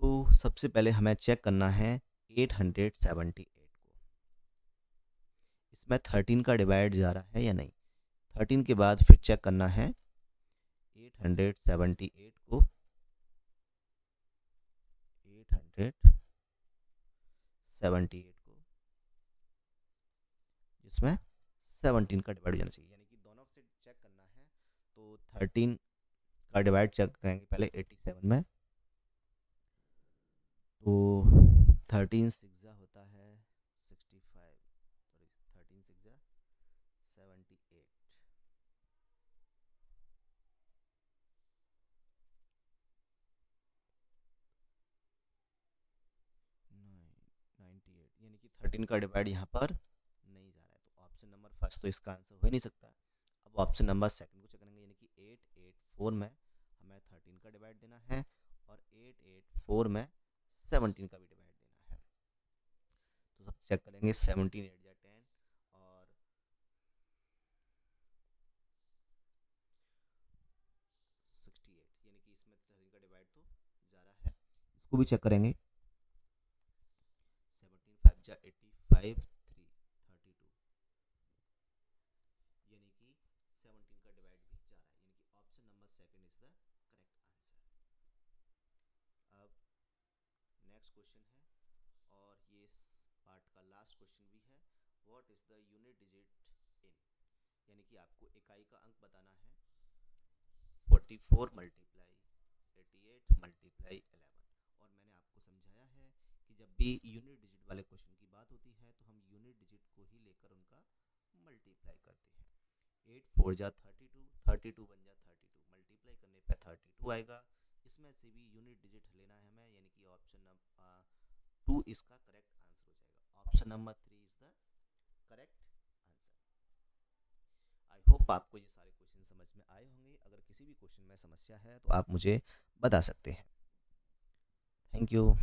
तो सबसे पहले हमें चेक करना है 878 को, इसमें 13 का डिवाइड जा रहा है या नहीं। 13 के बाद फिर चेक करना है 878 को 878 को, जिसमें 17 का डिवाइड हो जाना चाहिए, यानी कि दोनों से चेक करना है। तो 13 का डिवाइड चेक करेंगे पहले 87 में। तो 13 सिक्सा होता है 65, सॉरी 13 सिक्सा 78, 98, यानी कि 13 का डिवाइड यहाँ पर नहीं जा रहा है। तो ऑप्शन नंबर फर्स्ट तो इसका आंसर हो ही नहीं सकता। अब ऑप्शन नंबर सेकंड को चेक करेंगे, यानी कि 884 में हमें 13 का डिवाइड देना है और 884 में 17 का भी डिवाइड देना है। तो सब चेक करेंगे 17 8 जा 10 और 68, यानी कि इसमें 13 का डिवाइड तो जा रहा है। इसको भी चेक करेंगे 17 5 जा 85 3 32, यानी कि 17 का डिवाइड भी जा रहा है, यानी कि option number second is the correct answer. अब नेक्स्ट क्वेश्चन है, और ये पार्ट का लास्ट क्वेश्चन भी है। What is the unit digit इन, यानी कि आपको इकाई का अंक बताना है। 44 मल्टीप्लाई 88 मल्टीप्लाई 11, और मैंने आपको समझाया है कि जब भी यूनिट डिजिट वाले क्वेश्चन की बात होती है तो हम यूनिट डिजिट को ही लेकर उनका मल्टीप्लाई करते हैं। 8 4 जा 32, 32 1 जा 32, मल्टीप्लाई करने पे 32 आएगा। इसमें से भी यूनिट डिजिट लेना है हमें, यानी कि ऑप्शन नंबर 2 इसका करेक्ट आंसर हो जाएगा। Option number 3 is the correct answer. I hope आपको ये सारे क्वेश्चन समझ में आए होंगे। अगर किसी भी क्वेश्चन में समस्या है तो आप मुझे बता सकते हैं। Thank you.